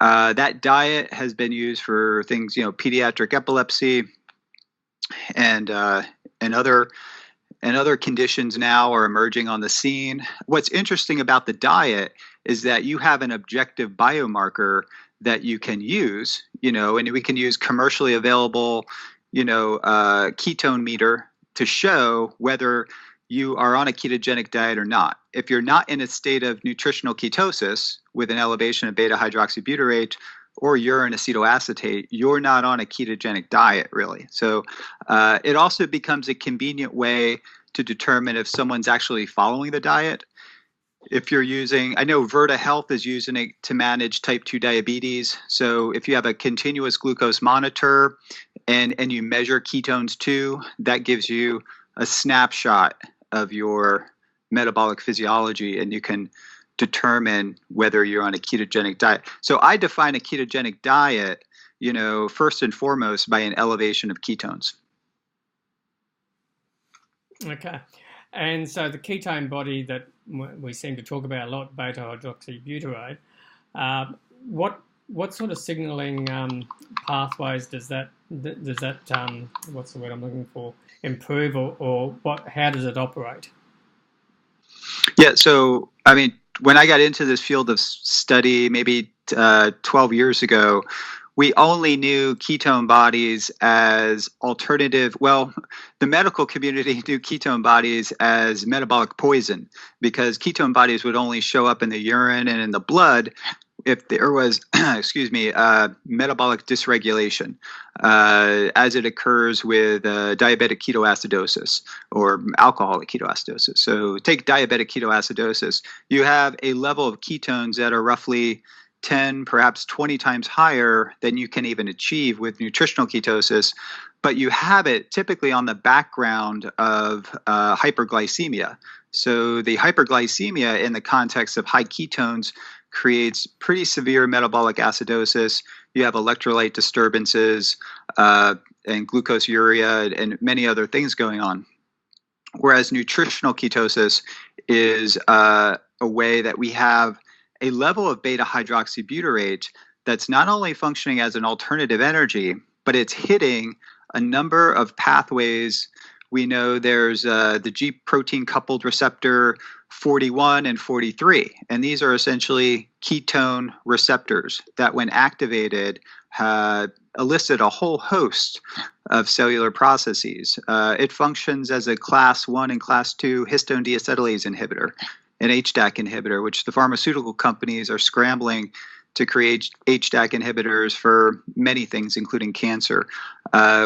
That diet has been used for things, pediatric epilepsy and other conditions now are emerging on the scene. What's interesting about the diet is that you have an objective biomarker that you can use, and we can use commercially available, ketone meter to show whether you are on a ketogenic diet or not. If you're not in a state of nutritional ketosis with an elevation of beta-hydroxybutyrate or urine acetoacetate, you're not on a ketogenic diet, really. So it also becomes a convenient way to determine if someone's actually following the diet. If you're using, I know Virta Health is using it to manage type 2 diabetes. So if you have a continuous glucose monitor and you measure ketones too, that gives you a snapshot of your metabolic physiology, and you can determine whether you're on a ketogenic diet. So I define a ketogenic diet, first and foremost by an elevation of ketones. Okay. And so the ketone body that we seem to talk about a lot, beta-hydroxybutyrate, what what sort of signaling pathways does that what's the word I'm looking for, improve, or what? How does it operate? Yeah, so I mean, when I got into this field of study maybe 12 years ago, we only knew ketone bodies as alternative. Well, the medical community knew ketone bodies as metabolic poison because ketone bodies would only show up in the urine and in the blood if there was, metabolic dysregulation, as it occurs with diabetic ketoacidosis or alcoholic ketoacidosis. So take diabetic ketoacidosis. You have a level of ketones that are roughly 10, perhaps 20 times higher than you can even achieve with nutritional ketosis, but you have it typically on the background of hyperglycemia. So the hyperglycemia in the context of high ketones creates pretty severe metabolic acidosis. You have electrolyte disturbances and glucose urea and many other things going on. Whereas nutritional ketosis is a way that we have a level of beta hydroxybutyrate that's not only functioning as an alternative energy, but it's hitting a number of pathways. We know there's the G protein coupled receptor 41 and 43, and these are essentially ketone receptors that, when activated, elicit a whole host of cellular processes. It functions as a class 1 and class 2 histone deacetylase inhibitor, an HDAC inhibitor, which the pharmaceutical companies are scrambling to create HDAC inhibitors for many things, including cancer.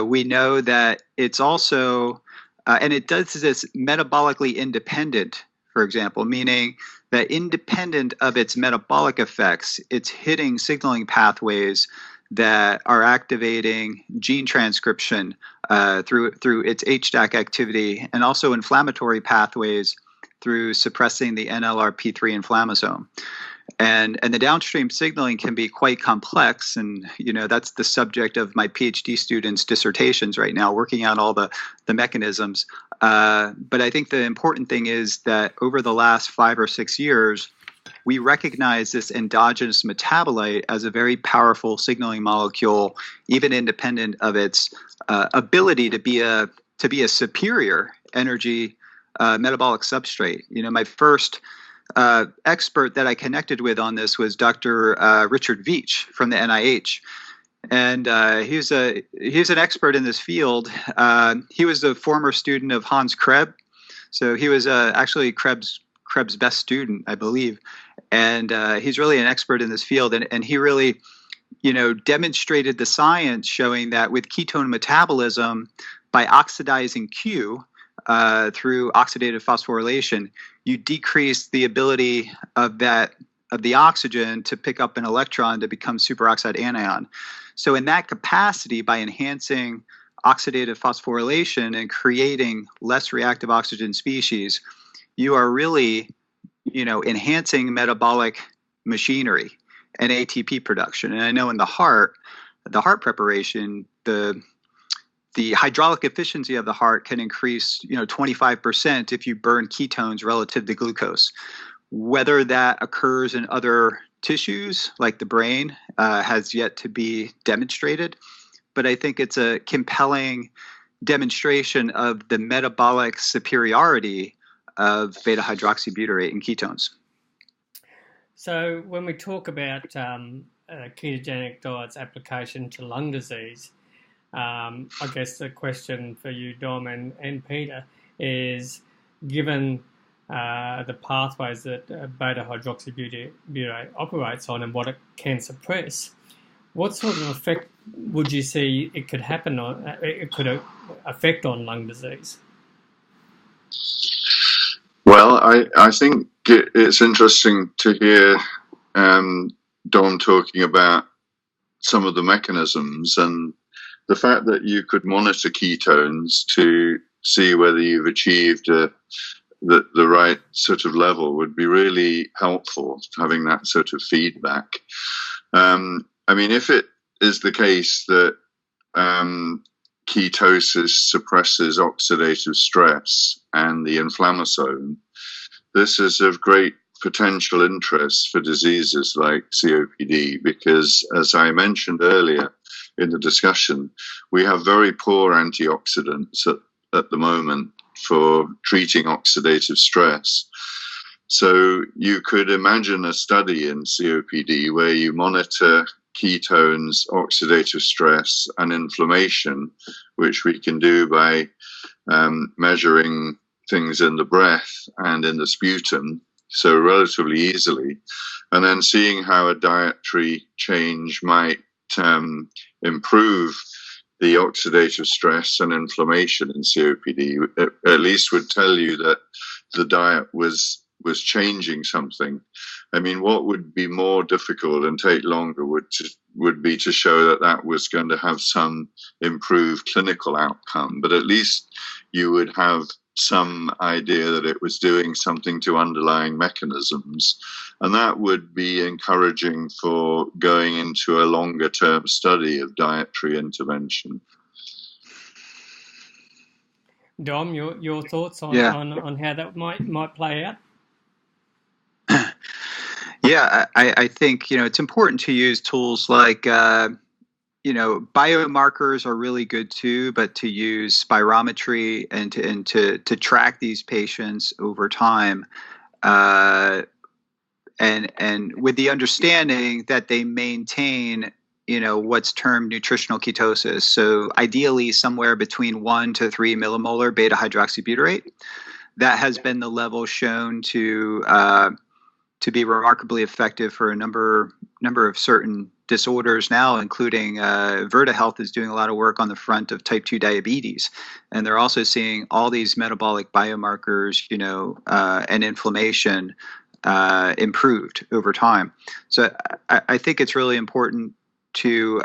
We know that it's also, and it does this metabolically independent, for example, meaning that independent of its metabolic effects, it's hitting signaling pathways that are activating gene transcription through its HDAC activity, and also inflammatory pathways through suppressing the NLRP3 inflammasome. And the downstream signaling can be quite complex, and that's the subject of my PhD students' dissertations right now, working out all the mechanisms. But I think the important thing is that over the last 5 or 6 years, we recognize this endogenous metabolite as a very powerful signaling molecule, even independent of its ability to be a superior energy metabolic substrate. My first expert that I connected with on this was Dr. Richard Welch from the NIH, and he's an expert in this field. He was a former student of Hans Krebs, so he was actually Krebs' best student, I believe, and he's really an expert in this field, and he really demonstrated the science showing that with ketone metabolism, by oxidizing Q through oxidative phosphorylation, you decrease the ability of the oxygen to pick up an electron to become superoxide anion. So in that capacity, by enhancing oxidative phosphorylation and creating less reactive oxygen species, you are really, enhancing metabolic machinery and ATP production. And I know in the heart preparation, the hydraulic efficiency of the heart can increase, 25% if you burn ketones relative to glucose. Whether that occurs in other tissues like the brain has yet to be demonstrated, but I think it's a compelling demonstration of the metabolic superiority of beta hydroxybutyrate in ketones. So when we talk about ketogenic diet's application to lung disease, I guess the question for you, Dom and Peter, is given the pathways that beta hydroxybutyrate operates on and what it can suppress, what sort of effect would you see it could affect on lung disease? Well, I think it's interesting to hear Dom talking about some of the mechanisms, and the fact that you could monitor ketones to see whether you've achieved the right sort of level would be really helpful, having that sort of feedback. If it is the case that ketosis suppresses oxidative stress and the inflammasome, this is of great potential interest for diseases like COPD, because, as I mentioned earlier in the discussion, we have very poor antioxidants at the moment for treating oxidative stress. So you could imagine a study in COPD where you monitor ketones, oxidative stress, and inflammation, which we can do by measuring things in the breath and in the sputum, so relatively easily, and then seeing how a dietary change might improve the oxidative stress and inflammation in COPD. At least would tell you that the diet was changing something. I mean, what would be more difficult and take longer would be to show that that was going to have some improved clinical outcome, but at least you would have some idea that it was doing something to underlying mechanisms, and that would be encouraging for going into a longer term study of dietary intervention. Dom, your thoughts on how that might play out? Yeah, I think, it's important to use tools like, biomarkers are really good too, but to use spirometry and to track these patients over time, and with the understanding that they maintain, what's termed nutritional ketosis. So ideally somewhere between 1 to 3 millimolar beta hydroxybutyrate. That has been the level shown to be remarkably effective for a number of certain disorders now, including Verta Health is doing a lot of work on the front of type 2 diabetes. And they're also seeing all these metabolic biomarkers, and inflammation improved over time. So I think it's really important to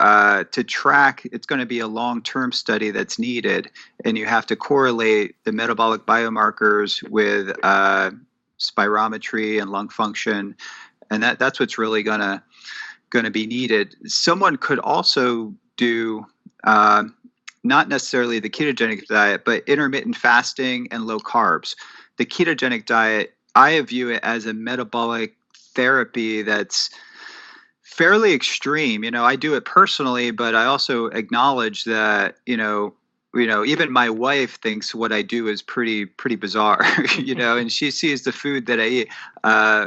track. It's going to be a long-term study that's needed, and you have to correlate the metabolic biomarkers with spirometry and lung function, and that's what's really going to be needed. Someone could also do not necessarily the ketogenic diet, but intermittent fasting and low carbs. The ketogenic diet, I view it as a metabolic therapy that's fairly extreme. I do it personally, but I also acknowledge that, even my wife thinks what I do is pretty bizarre, and she sees the food that I eat.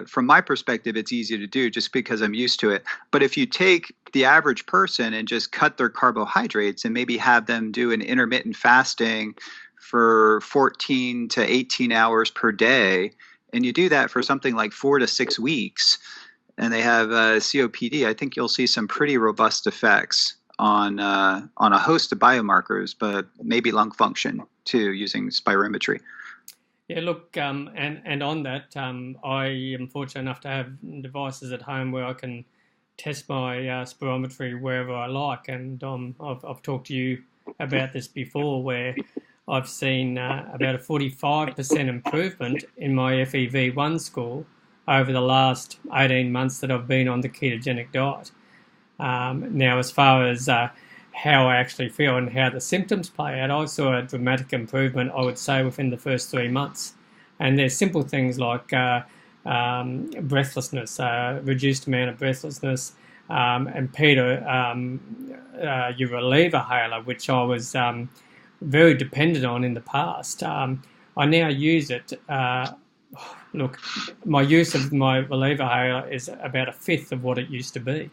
From my perspective, it's easy to do just because I'm used to it. But if you take the average person and just cut their carbohydrates and maybe have them do an intermittent fasting for 14 to 18 hours per day, and you do that for something like 4 to 6 weeks, and they have COPD, I think you'll see some pretty robust effects on a host of biomarkers, but maybe lung function too, using spirometry. Yeah, look, and on that, I am fortunate enough to have devices at home where I can test my spirometry wherever I like, and I've talked to you about this before, where I've seen about a 45% improvement in my FEV1 score over the last 18 months that I've been on the ketogenic diet. Now, as far as how I actually feel and how the symptoms play out, I saw a dramatic improvement, I would say, within the first 3 months. And there's simple things like breathlessness, reduced amount of breathlessness, and Peter, your reliever hailer, which I was very dependent on in the past. I now use it. Look, my use of my reliever hailer is about a fifth of what it used to be.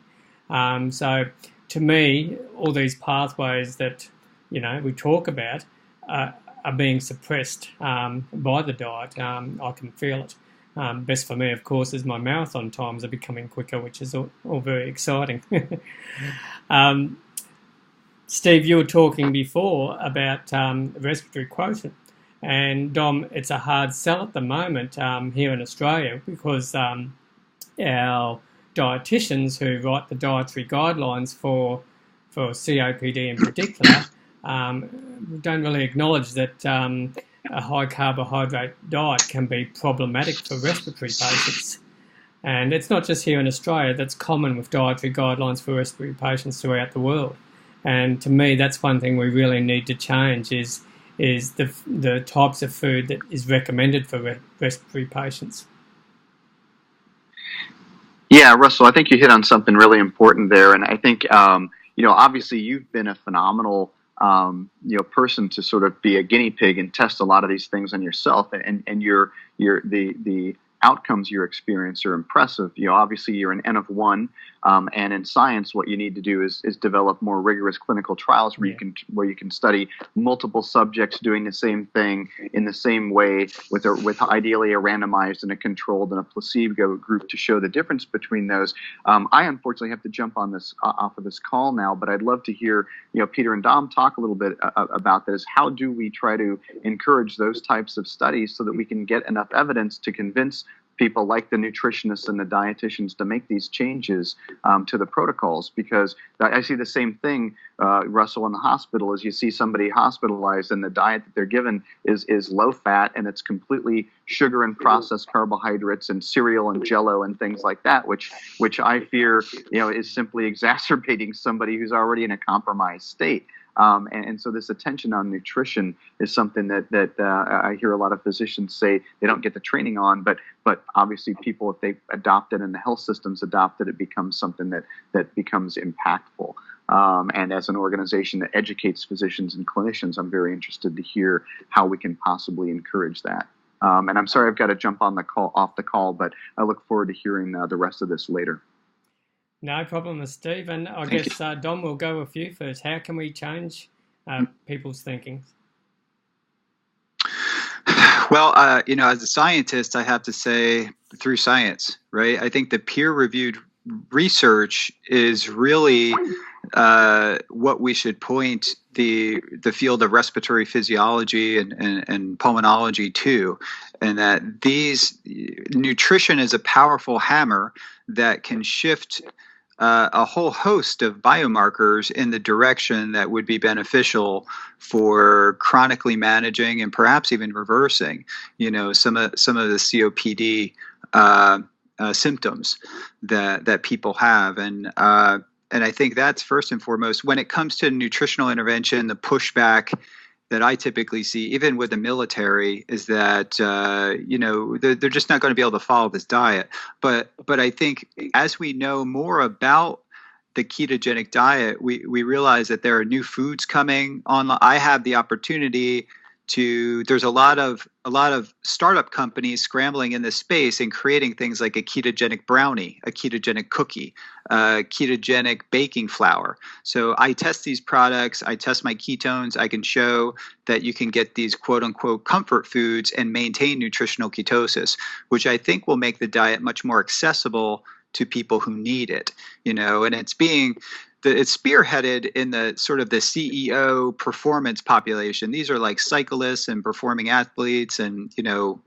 So to me, all these pathways that, we talk about are being suppressed by the diet. I can feel it. Best for me, of course, is my marathon times are becoming quicker, which is all very exciting. Steve, you were talking before about respiratory quotient. And Dom, it's a hard sell at the moment here in Australia because our dietitians who write the dietary guidelines for COPD in particular don't really acknowledge that a high carbohydrate diet can be problematic for respiratory patients. And it's not just here in Australia, that's common with dietary guidelines for respiratory patients throughout the world. And to me, that's one thing we really need to change is the types of food that is recommended for respiratory patients. Yeah, Russell, I think you hit on something really important there, and I think obviously you've been a phenomenal person to sort of be a guinea pig and test a lot of these things on yourself, and the outcomes you experience are impressive. Obviously you're an N of one, and in science, what you need to do is develop more rigorous clinical trials where you can study multiple subjects doing the same thing in the same way with ideally a randomized and a controlled and a placebo group to show the difference between those. I unfortunately have to jump on this off of this call now, but I'd love to hear Peter and Dom talk a little bit about this. How do we try to encourage those types of studies so that we can get enough evidence to convince people like the nutritionists and the dietitians to make these changes to the protocols? Because I see the same thing, Russell, in the hospital, as you see somebody hospitalized and the diet that they're given is low fat and it's completely sugar and processed carbohydrates and cereal and jello and things like that, which I fear is simply exacerbating somebody who's already in a compromised state. And so this attention on nutrition is something that I hear a lot of physicians say they don't get the training on, but obviously people, if they adopt it and the health systems adopt it, it becomes something that becomes impactful. And as an organization that educates physicians and clinicians, I'm very interested to hear how we can possibly encourage that. And I'm sorry I've got to jump off the call, but I look forward to hearing the rest of this later. No problem, Steve. And I guess Dom will go with you first. How can we change people's thinking? Well, as a scientist, I have to say through science, right? I think the peer-reviewed research is really what we should point the field of respiratory physiology and pulmonology to, and that nutrition is a powerful hammer that can shift a whole host of biomarkers in the direction that would be beneficial for chronically managing and perhaps even reversing, some of the COPD symptoms that people have. And I think that's first and foremost. When it comes to nutritional intervention, the pushback that I typically see, even with the military, is that they're just not going to be able to follow this diet. But I think as we know more about the ketogenic diet, we realize that there are new foods coming online. I have the opportunity there's a lot of startup companies scrambling in this space and creating things like a ketogenic brownie, a ketogenic cookie, ketogenic baking flour. So I test these products, I test my ketones, I can show that you can get these quote unquote comfort foods and maintain nutritional ketosis, which I think will make the diet much more accessible to people who need it, and it's spearheaded in the sort of the CEO performance population. These are like cyclists and performing athletes and,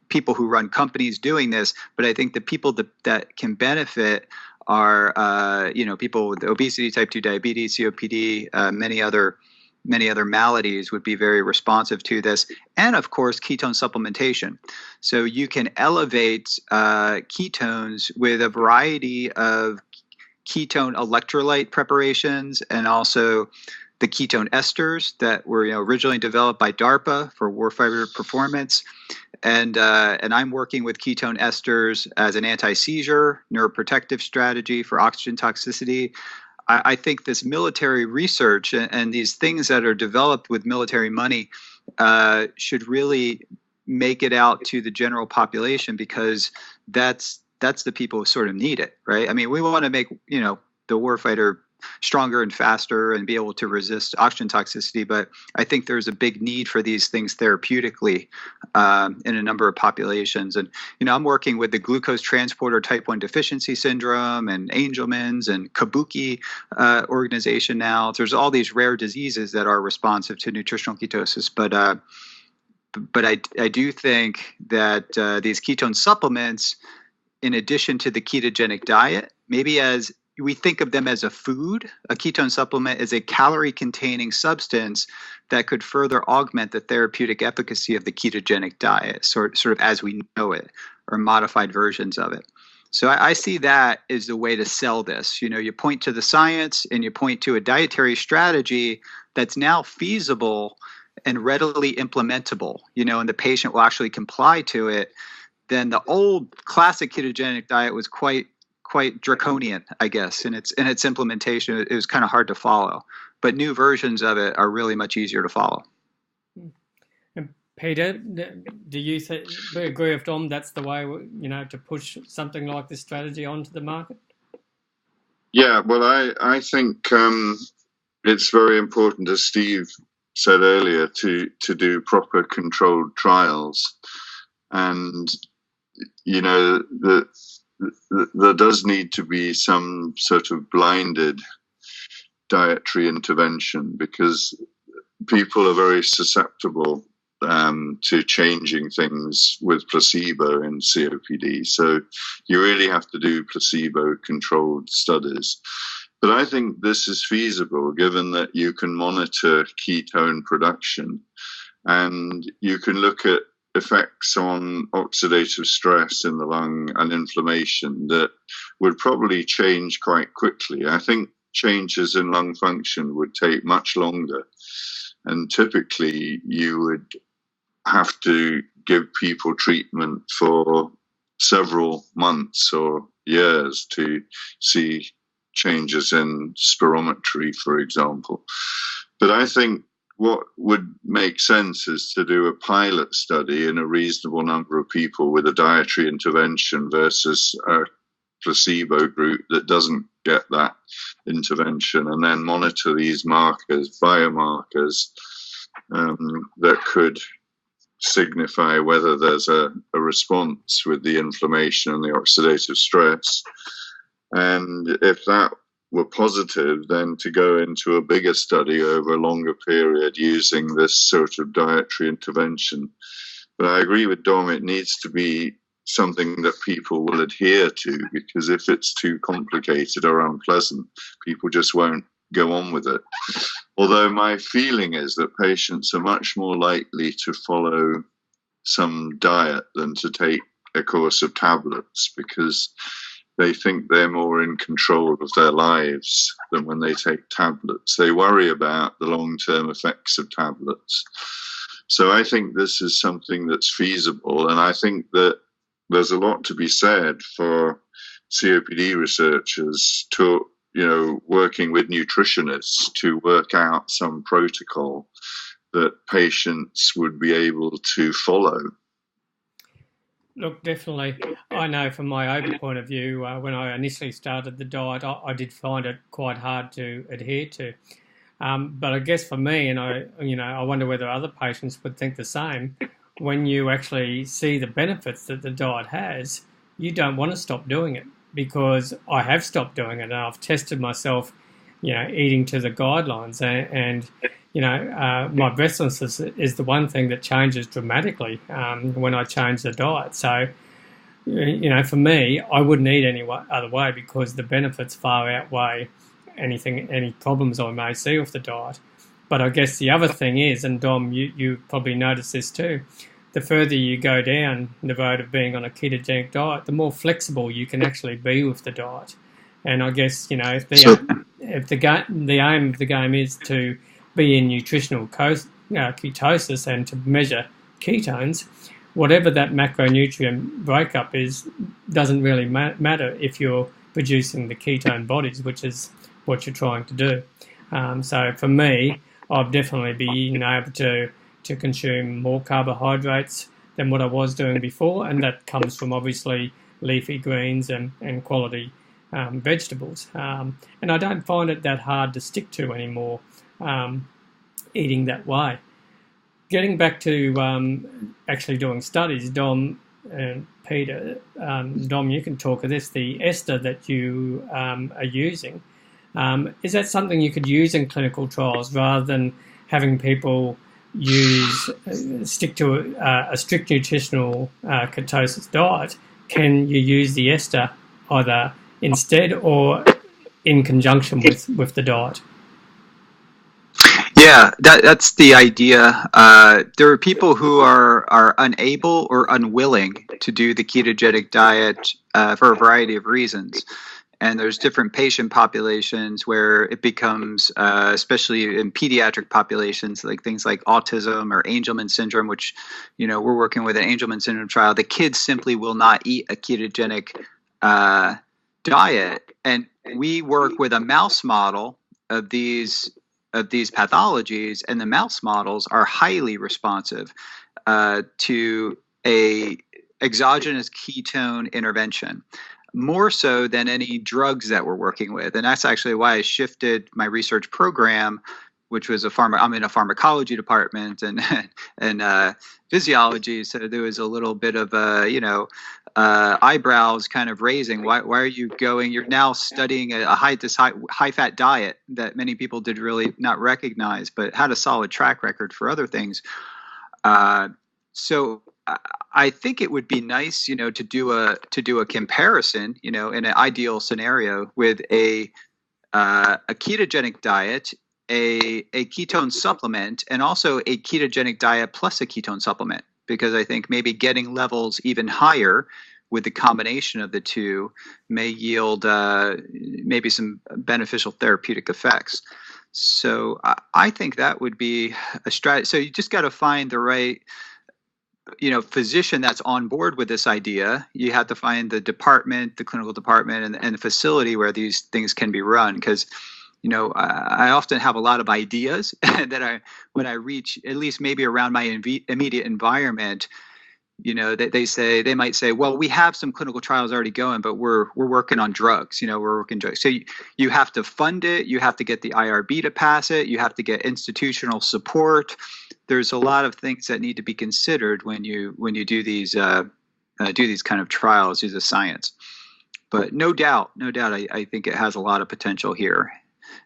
people who run companies doing this. But I think the people that can benefit are, people with obesity, type 2 diabetes, COPD, many other maladies would be very responsive to this. And of course, ketone supplementation. So you can elevate ketones with a variety of ketone electrolyte preparations and also the ketone esters that were originally developed by DARPA for warfighter performance. And I'm working with ketone esters as an anti-seizure neuroprotective strategy for oxygen toxicity. I think this military research and these things that are developed with military money should really make it out to the general population, because that's the people who sort of need it, right? I mean, we want to make, the warfighter stronger and faster and be able to resist oxygen toxicity, but I think there's a big need for these things therapeutically in a number of populations. And, I'm working with the glucose transporter type 1 deficiency syndrome and Angelman's and Kabuki organization now. There's all these rare diseases that are responsive to nutritional ketosis, but I do think that these ketone supplements, in addition to the ketogenic diet, maybe as we think of them as a food, a ketone supplement is a calorie-containing substance that could further augment the therapeutic efficacy of the ketogenic diet, sort of as we know it, or modified versions of it. So I see that as the way to sell this. You point to the science and you point to a dietary strategy that's now feasible and readily implementable, and the patient will actually comply to it. Then the old classic ketogenic diet was quite quite draconian, I guess, in its implementation. It was kind of hard to follow, but new versions of it are really much easier to follow. And Peter, do you agree with Dom? That's the way, to push something like this strategy onto the market? Yeah, well, I think it's very important, as Steve said earlier, to do proper controlled trials. And, there does need to be some sort of blinded dietary intervention, because people are very susceptible to changing things with placebo in COPD. So you really have to do placebo-controlled studies. But I think this is feasible, given that you can monitor ketone production and you can look at effects on oxidative stress in the lung and inflammation that would probably change quite quickly. I think changes in lung function would take much longer. And typically you would have to give people treatment for several months or years to see changes in spirometry, for example. But I think what would make sense is to do a pilot study in a reasonable number of people with a dietary intervention versus a placebo group that doesn't get that intervention, and then monitor these markers, biomarkers, that could signify whether there's a response with the inflammation and the oxidative stress. And if that were positive, then to go into a bigger study over a longer period using this sort of dietary intervention. But I agree with Dom, it needs to be something that people will adhere to, because if it's too complicated or unpleasant, people just won't go on with it. Although my feeling is that patients are much more likely to follow some diet than to take a course of tablets, because they think they're more in control of their lives than when they take tablets. They worry about the long-term effects of tablets. So I think this is something that's feasible, and I think that there's a lot to be said for COPD researchers to, working with nutritionists to work out some protocol that patients would be able to follow. Look, definitely. I know from my own point of view, when I initially started the diet, I did find it quite hard to adhere to. But I guess for me, and I wonder whether other patients would think the same, when you actually see the benefits that the diet has, you don't want to stop doing it, because I have stopped doing it and I've tested myself, eating to the guidelines, and my breathlessness is the one thing that changes dramatically when I change the diet. So, for me, I wouldn't eat any other way, because the benefits far outweigh any problems I may see with the diet. But I guess the other thing is, and Dom, you probably noticed this too, the further you go down the road of being on a ketogenic diet, the more flexible you can actually be with the diet. And I guess, if the aim of the game is to be in nutritional ketosis and to measure ketones, whatever that macronutrient breakup is doesn't really matter if you're producing the ketone bodies, which is what you're trying to do. So for me, I've definitely been able to consume more carbohydrates than what I was doing before, and that comes from obviously leafy greens and quality vegetables. And I don't find it that hard to stick to anymore, eating that way. Getting back to actually doing studies, Dom and Peter, Dom, you can talk of this, the ester that you are using. Is that something you could use in clinical trials rather than having people stick to a strict nutritional ketosis diet? Can you use the ester either instead or in conjunction with the diet? Yeah, that's the idea. There are people who are unable or unwilling to do the ketogenic diet for a variety of reasons. And there's different patient populations where it becomes, especially in pediatric populations, like things like autism or Angelman syndrome, which, we're working with an Angelman syndrome trial. The kids simply will not eat a ketogenic diet, and we work with a mouse model of these pathologies, and the mouse models are highly responsive to a exogenous ketone intervention, more so than any drugs that we're working with. And that's actually why I shifted my research program, which was I'm in a pharmacology department and physiology, so there was a little bit of eyebrows kind of raising. Why are you going? You're now studying a high fat diet that many people did really not recognize, but had a solid track record for other things. So I think it would be nice, to do a comparison, in an ideal scenario with a ketogenic diet, a ketone supplement, and also a ketogenic diet plus a ketone supplement, because I think maybe getting levels even higher with the combination of the two may yield maybe some beneficial therapeutic effects. So I think that would be a strategy. So you just got to find the right physician that's on board with this idea. You have to find the department, the clinical department, and the facility where these things can be run. Because, I often have a lot of ideas that when I reach, at least maybe around my immediate environment, they might say, well, we have some clinical trials already going, but we're working on drugs. We're working drugs. So you have to fund it. You have to get the IRB to pass it. You have to get institutional support. There's a lot of things that need to be considered when you do these kind of trials, use the science. But no doubt, I think it has a lot of potential here,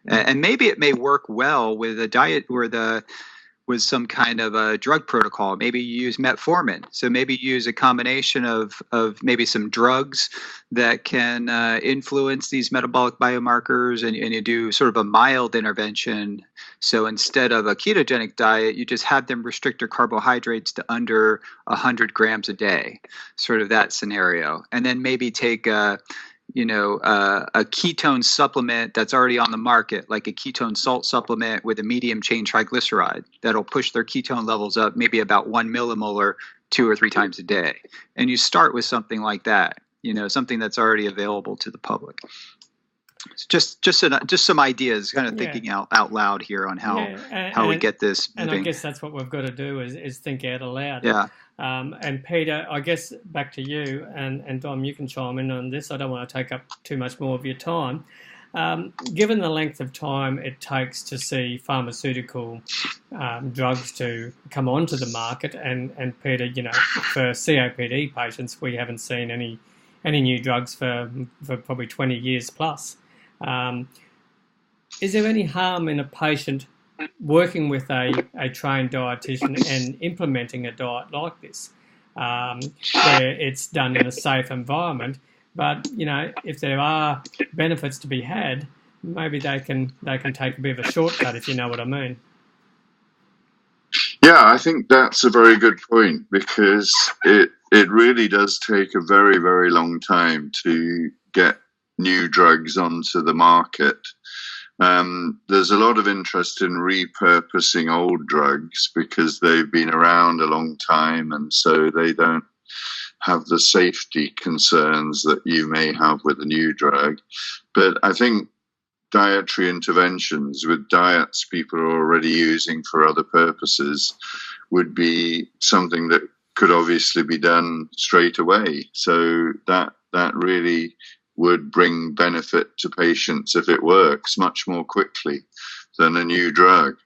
and maybe it may work well with a diet with some kind of a drug protocol. Maybe you use metformin. So maybe you use a combination of maybe some drugs that can influence these metabolic biomarkers, and you do sort of a mild intervention. So instead of a ketogenic diet, you just have them restrict their carbohydrates to under 100 grams a day, sort of that scenario. And then maybe take a ketone supplement that's already on the market, like a ketone salt supplement with a medium chain triglyceride that'll push their ketone levels up maybe about 1 millimolar 2 or 3 times a day. And you start with something like that, something that's already available to the public. It's just some ideas, kind of thinking out loud here on how we get this moving. And I guess that's what we've got to do is think out aloud. Yeah. And Peter, I guess back to you, and Dom, you can chime in on this. I don't want to take up too much more of your time. Given the length of time it takes to see pharmaceutical drugs to come onto the market, and Peter, for COPD patients, we haven't seen any new drugs for probably 20 years plus. Is there any harm in a patient working with a trained dietitian and implementing a diet like this, where it's done in a safe environment? But if there are benefits to be had, maybe they can take a bit of a shortcut, if you know what I mean. Yeah, I think that's a very good point, because it really does take a very, very long time to get new drugs onto the market. There's a lot of interest in repurposing old drugs because they've been around a long time, and so they don't have the safety concerns that you may have with a new drug. But I think dietary interventions with diets people are already using for other purposes would be something that could obviously be done straight away. So that really would bring benefit to patients if it works much more quickly than a new drug.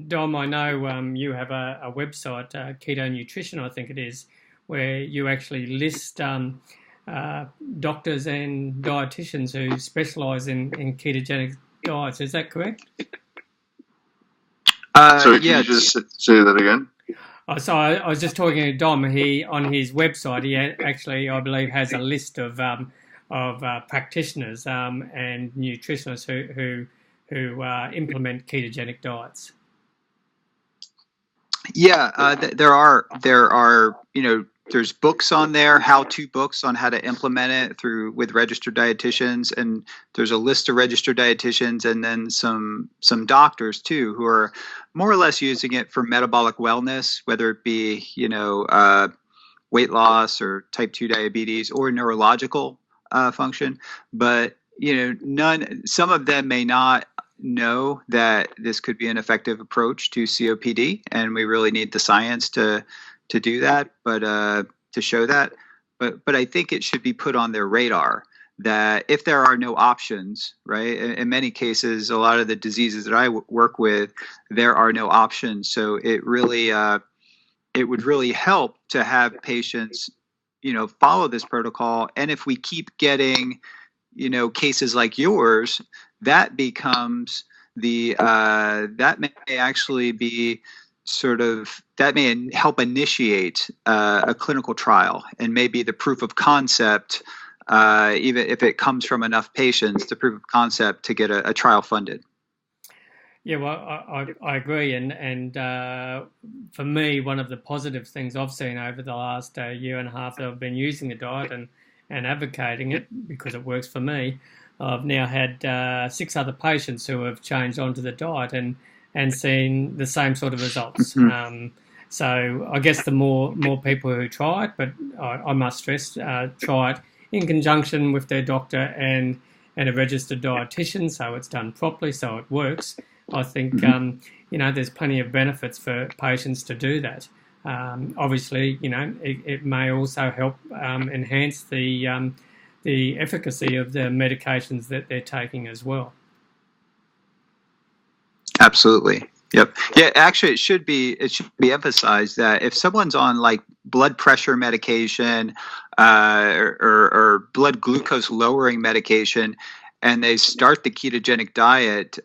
Dom, I know you have a website, Keto Nutrition, I think it is, where you actually list doctors and dietitians who specialise in ketogenic diets. Is that correct? Sorry, can you just say that again? So I was just talking to Dom. He, on his website, he actually, I believe, has a list of practitioners and nutritionists who implement ketogenic diets. Yeah, there are there's books on there, how-to books on how to implement it with registered dietitians, and there's a list of registered dietitians, and then some doctors too who are more or less using it for metabolic wellness, whether it be weight loss or type 2 diabetes or neurological function, but some of them may not know that this could be an effective approach to COPD, and we really need the science to do that, but to show that. But I think it should be put on their radar that if there are no options, right? In many cases, a lot of the diseases that I work with, there are no options. So it really, it would really help to have patients, follow this protocol. And if we keep getting, cases like yours, that becomes that may actually be that may help initiate a clinical trial, and maybe the proof of concept, even if it comes from enough patients, the proof of concept to get a trial funded. Yeah, well, I agree, and for me, one of the positive things I've seen over the last year and a half that I've been using the diet and advocating it because it works for me, I've now had 6 other patients who have changed onto the diet and seen the same sort of results. Mm-hmm. So I guess the more people who try it, but I must stress, try it in conjunction with their doctor and a registered dietitian, so it's done properly, so it works. I think there's plenty of benefits for patients to do that. Obviously, it may also help enhance the efficacy of the medications that they're taking as well. Absolutely. Yep. Yeah, actually it should be emphasized that if someone's on like blood pressure medication or blood glucose lowering medication and they start the ketogenic diet,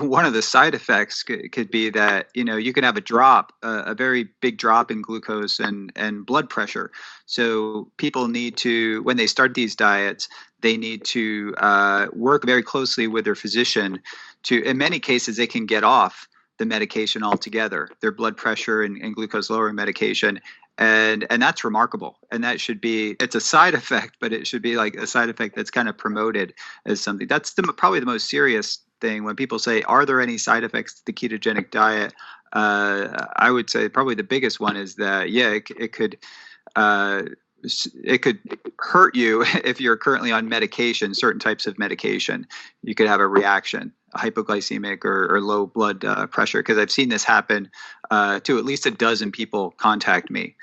one of the side effects could be that, you can have a very big drop in glucose and blood pressure. So people need to, when they start these diets, they need to work very closely with their physician in many cases, they can get off the medication altogether, their blood pressure and glucose lowering medication. And that's remarkable. And that should be, it's a side effect, but it should be like a side effect that's kind of promoted as something. That's probably the most serious thing when people say, are there any side effects to the ketogenic diet? I would say probably the biggest one is that, it could hurt you if you're currently on medication, certain types of medication. You could have a reaction, hypoglycemic or low blood pressure, because I've seen this happen to at least a dozen people contact me.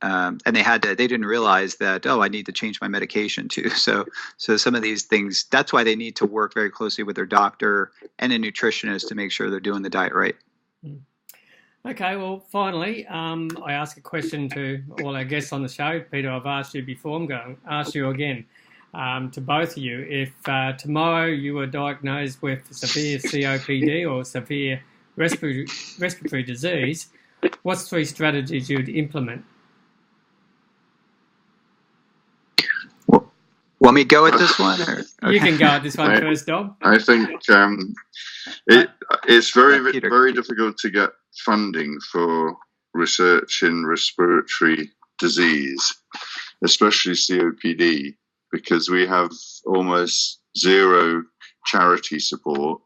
And they didn't realize that, I need to change my medication too. So some of these things, that's why they need to work very closely with their doctor and a nutritionist to make sure they're doing the diet right. Okay, well, finally, I ask a question to all our guests on the show. Peter, I've asked you before. I'm going to ask you again, to both of you. If tomorrow you were diagnosed with severe COPD or severe respiratory disease, what's 3 strategies you'd implement? Want me to go at this one? Or? Okay. You can go at this one first, Dom. I think it's very difficult to get funding for research in respiratory disease, especially COPD, because we have almost zero charity support,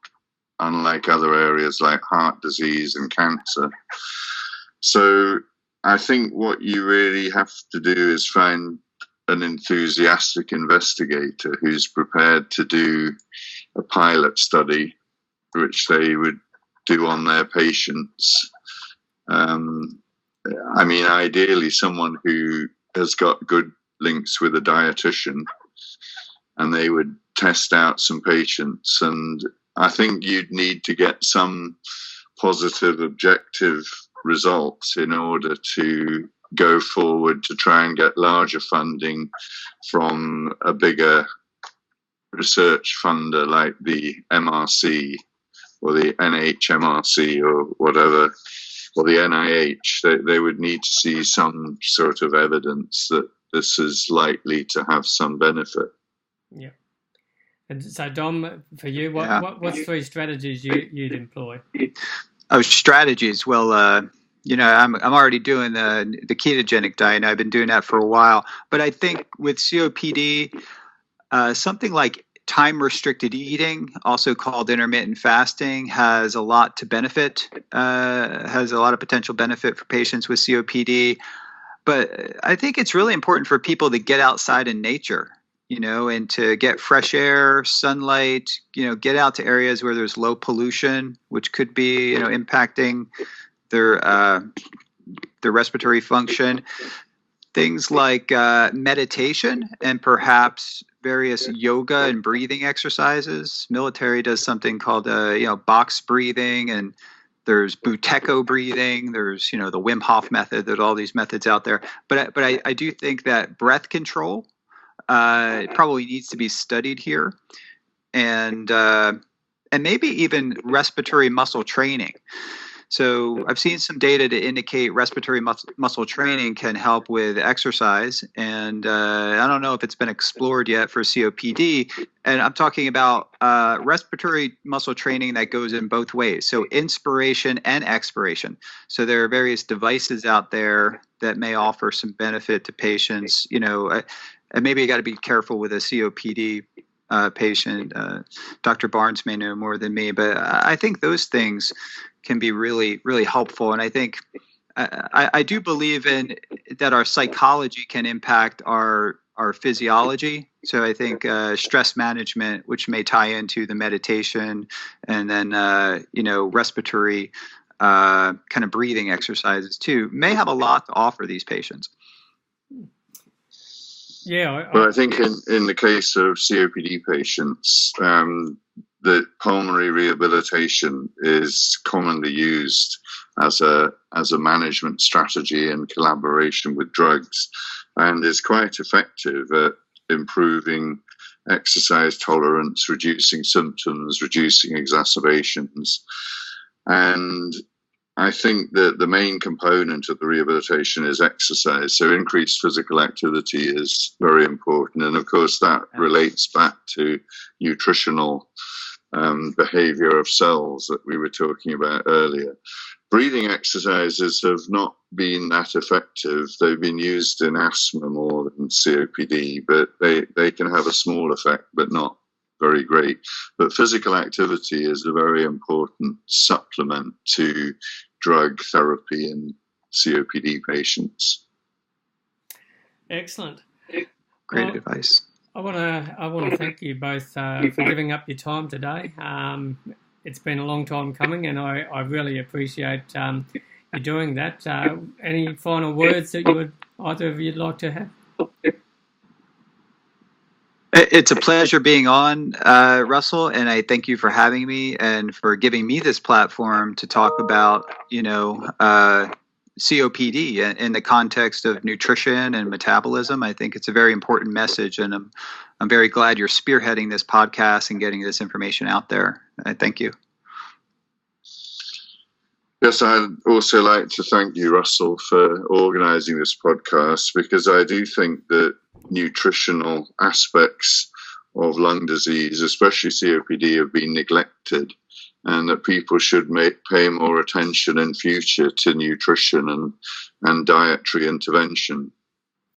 unlike other areas like heart disease and cancer. So I think what you really have to do is find an enthusiastic investigator who's prepared to do a pilot study, which they would do on their patients. Ideally someone who has got good links with a dietitian, and they would test out some patients. And I think you'd need to get some positive, objective results in order to go forward to try and get larger funding from a bigger research funder like the MRC or the NHMRC or whatever, or the NIH. They would need to see some sort of evidence that this is likely to have some benefit. Yeah. And so, Dom, for you, what's 3 strategies you'd employ? Oh, strategies. Well, I'm already doing the ketogenic diet. I've been doing that for a while. But I think with COPD, something like time-restricted eating, also called intermittent fasting, has a lot to benefit, has a lot of potential benefit for patients with COPD. But I think it's really important for people to get outside in nature. and to get fresh air, sunlight, get out to areas where there's low pollution, which could be, impacting their respiratory function. Things like meditation and perhaps various yoga and breathing exercises. Military does something called, box breathing, and there's Buteyko breathing. There's, the Wim Hof method. There's all these methods out there. But I do think that breath control probably needs to be studied here, and maybe even respiratory muscle training. So I've seen some data to indicate respiratory muscle training can help with exercise, and I don't know if it's been explored yet for COPD. And I'm talking about respiratory muscle training that goes in both ways, so inspiration and expiration. So there are various devices out there that may offer some benefit to patients, and maybe you got to be careful with a COPD patient. Dr. Barnes may know more than me, but I think those things can be really, really helpful. And I think I do believe in that our psychology can impact our physiology. So I think stress management, which may tie into the meditation, and then respiratory kind of breathing exercises too, may have a lot to offer these patients. Yeah, but I think in the case of COPD patients, that pulmonary rehabilitation is commonly used as a management strategy in collaboration with drugs, and is quite effective at improving exercise tolerance, reducing symptoms, reducing exacerbations. And I think that the main component of the rehabilitation is exercise. So increased physical activity is very important. And of course, that relates back to nutritional behavior of cells that we were talking about earlier. Breathing exercises have not been that effective. They've been used in asthma more than COPD, but they can have a small effect, but not very great. But physical activity is a very important supplement to drug therapy in COPD patients. Excellent. Great advice. I want to thank you both for giving up your time today. It's been a long time coming, and I really appreciate you doing that. Any final words that either of you'd like to have? It's a pleasure being on, Russell, and I thank you for having me and for giving me this platform to talk about, COPD in the context of nutrition and metabolism. I think it's a very important message, and I'm very glad you're spearheading this podcast and getting this information out there. Thank you. Yes, I'd also like to thank you, Russell, for organising this podcast, because I do think that nutritional aspects of lung disease, especially COPD, have been neglected, and that people should pay more attention in future to nutrition and dietary intervention.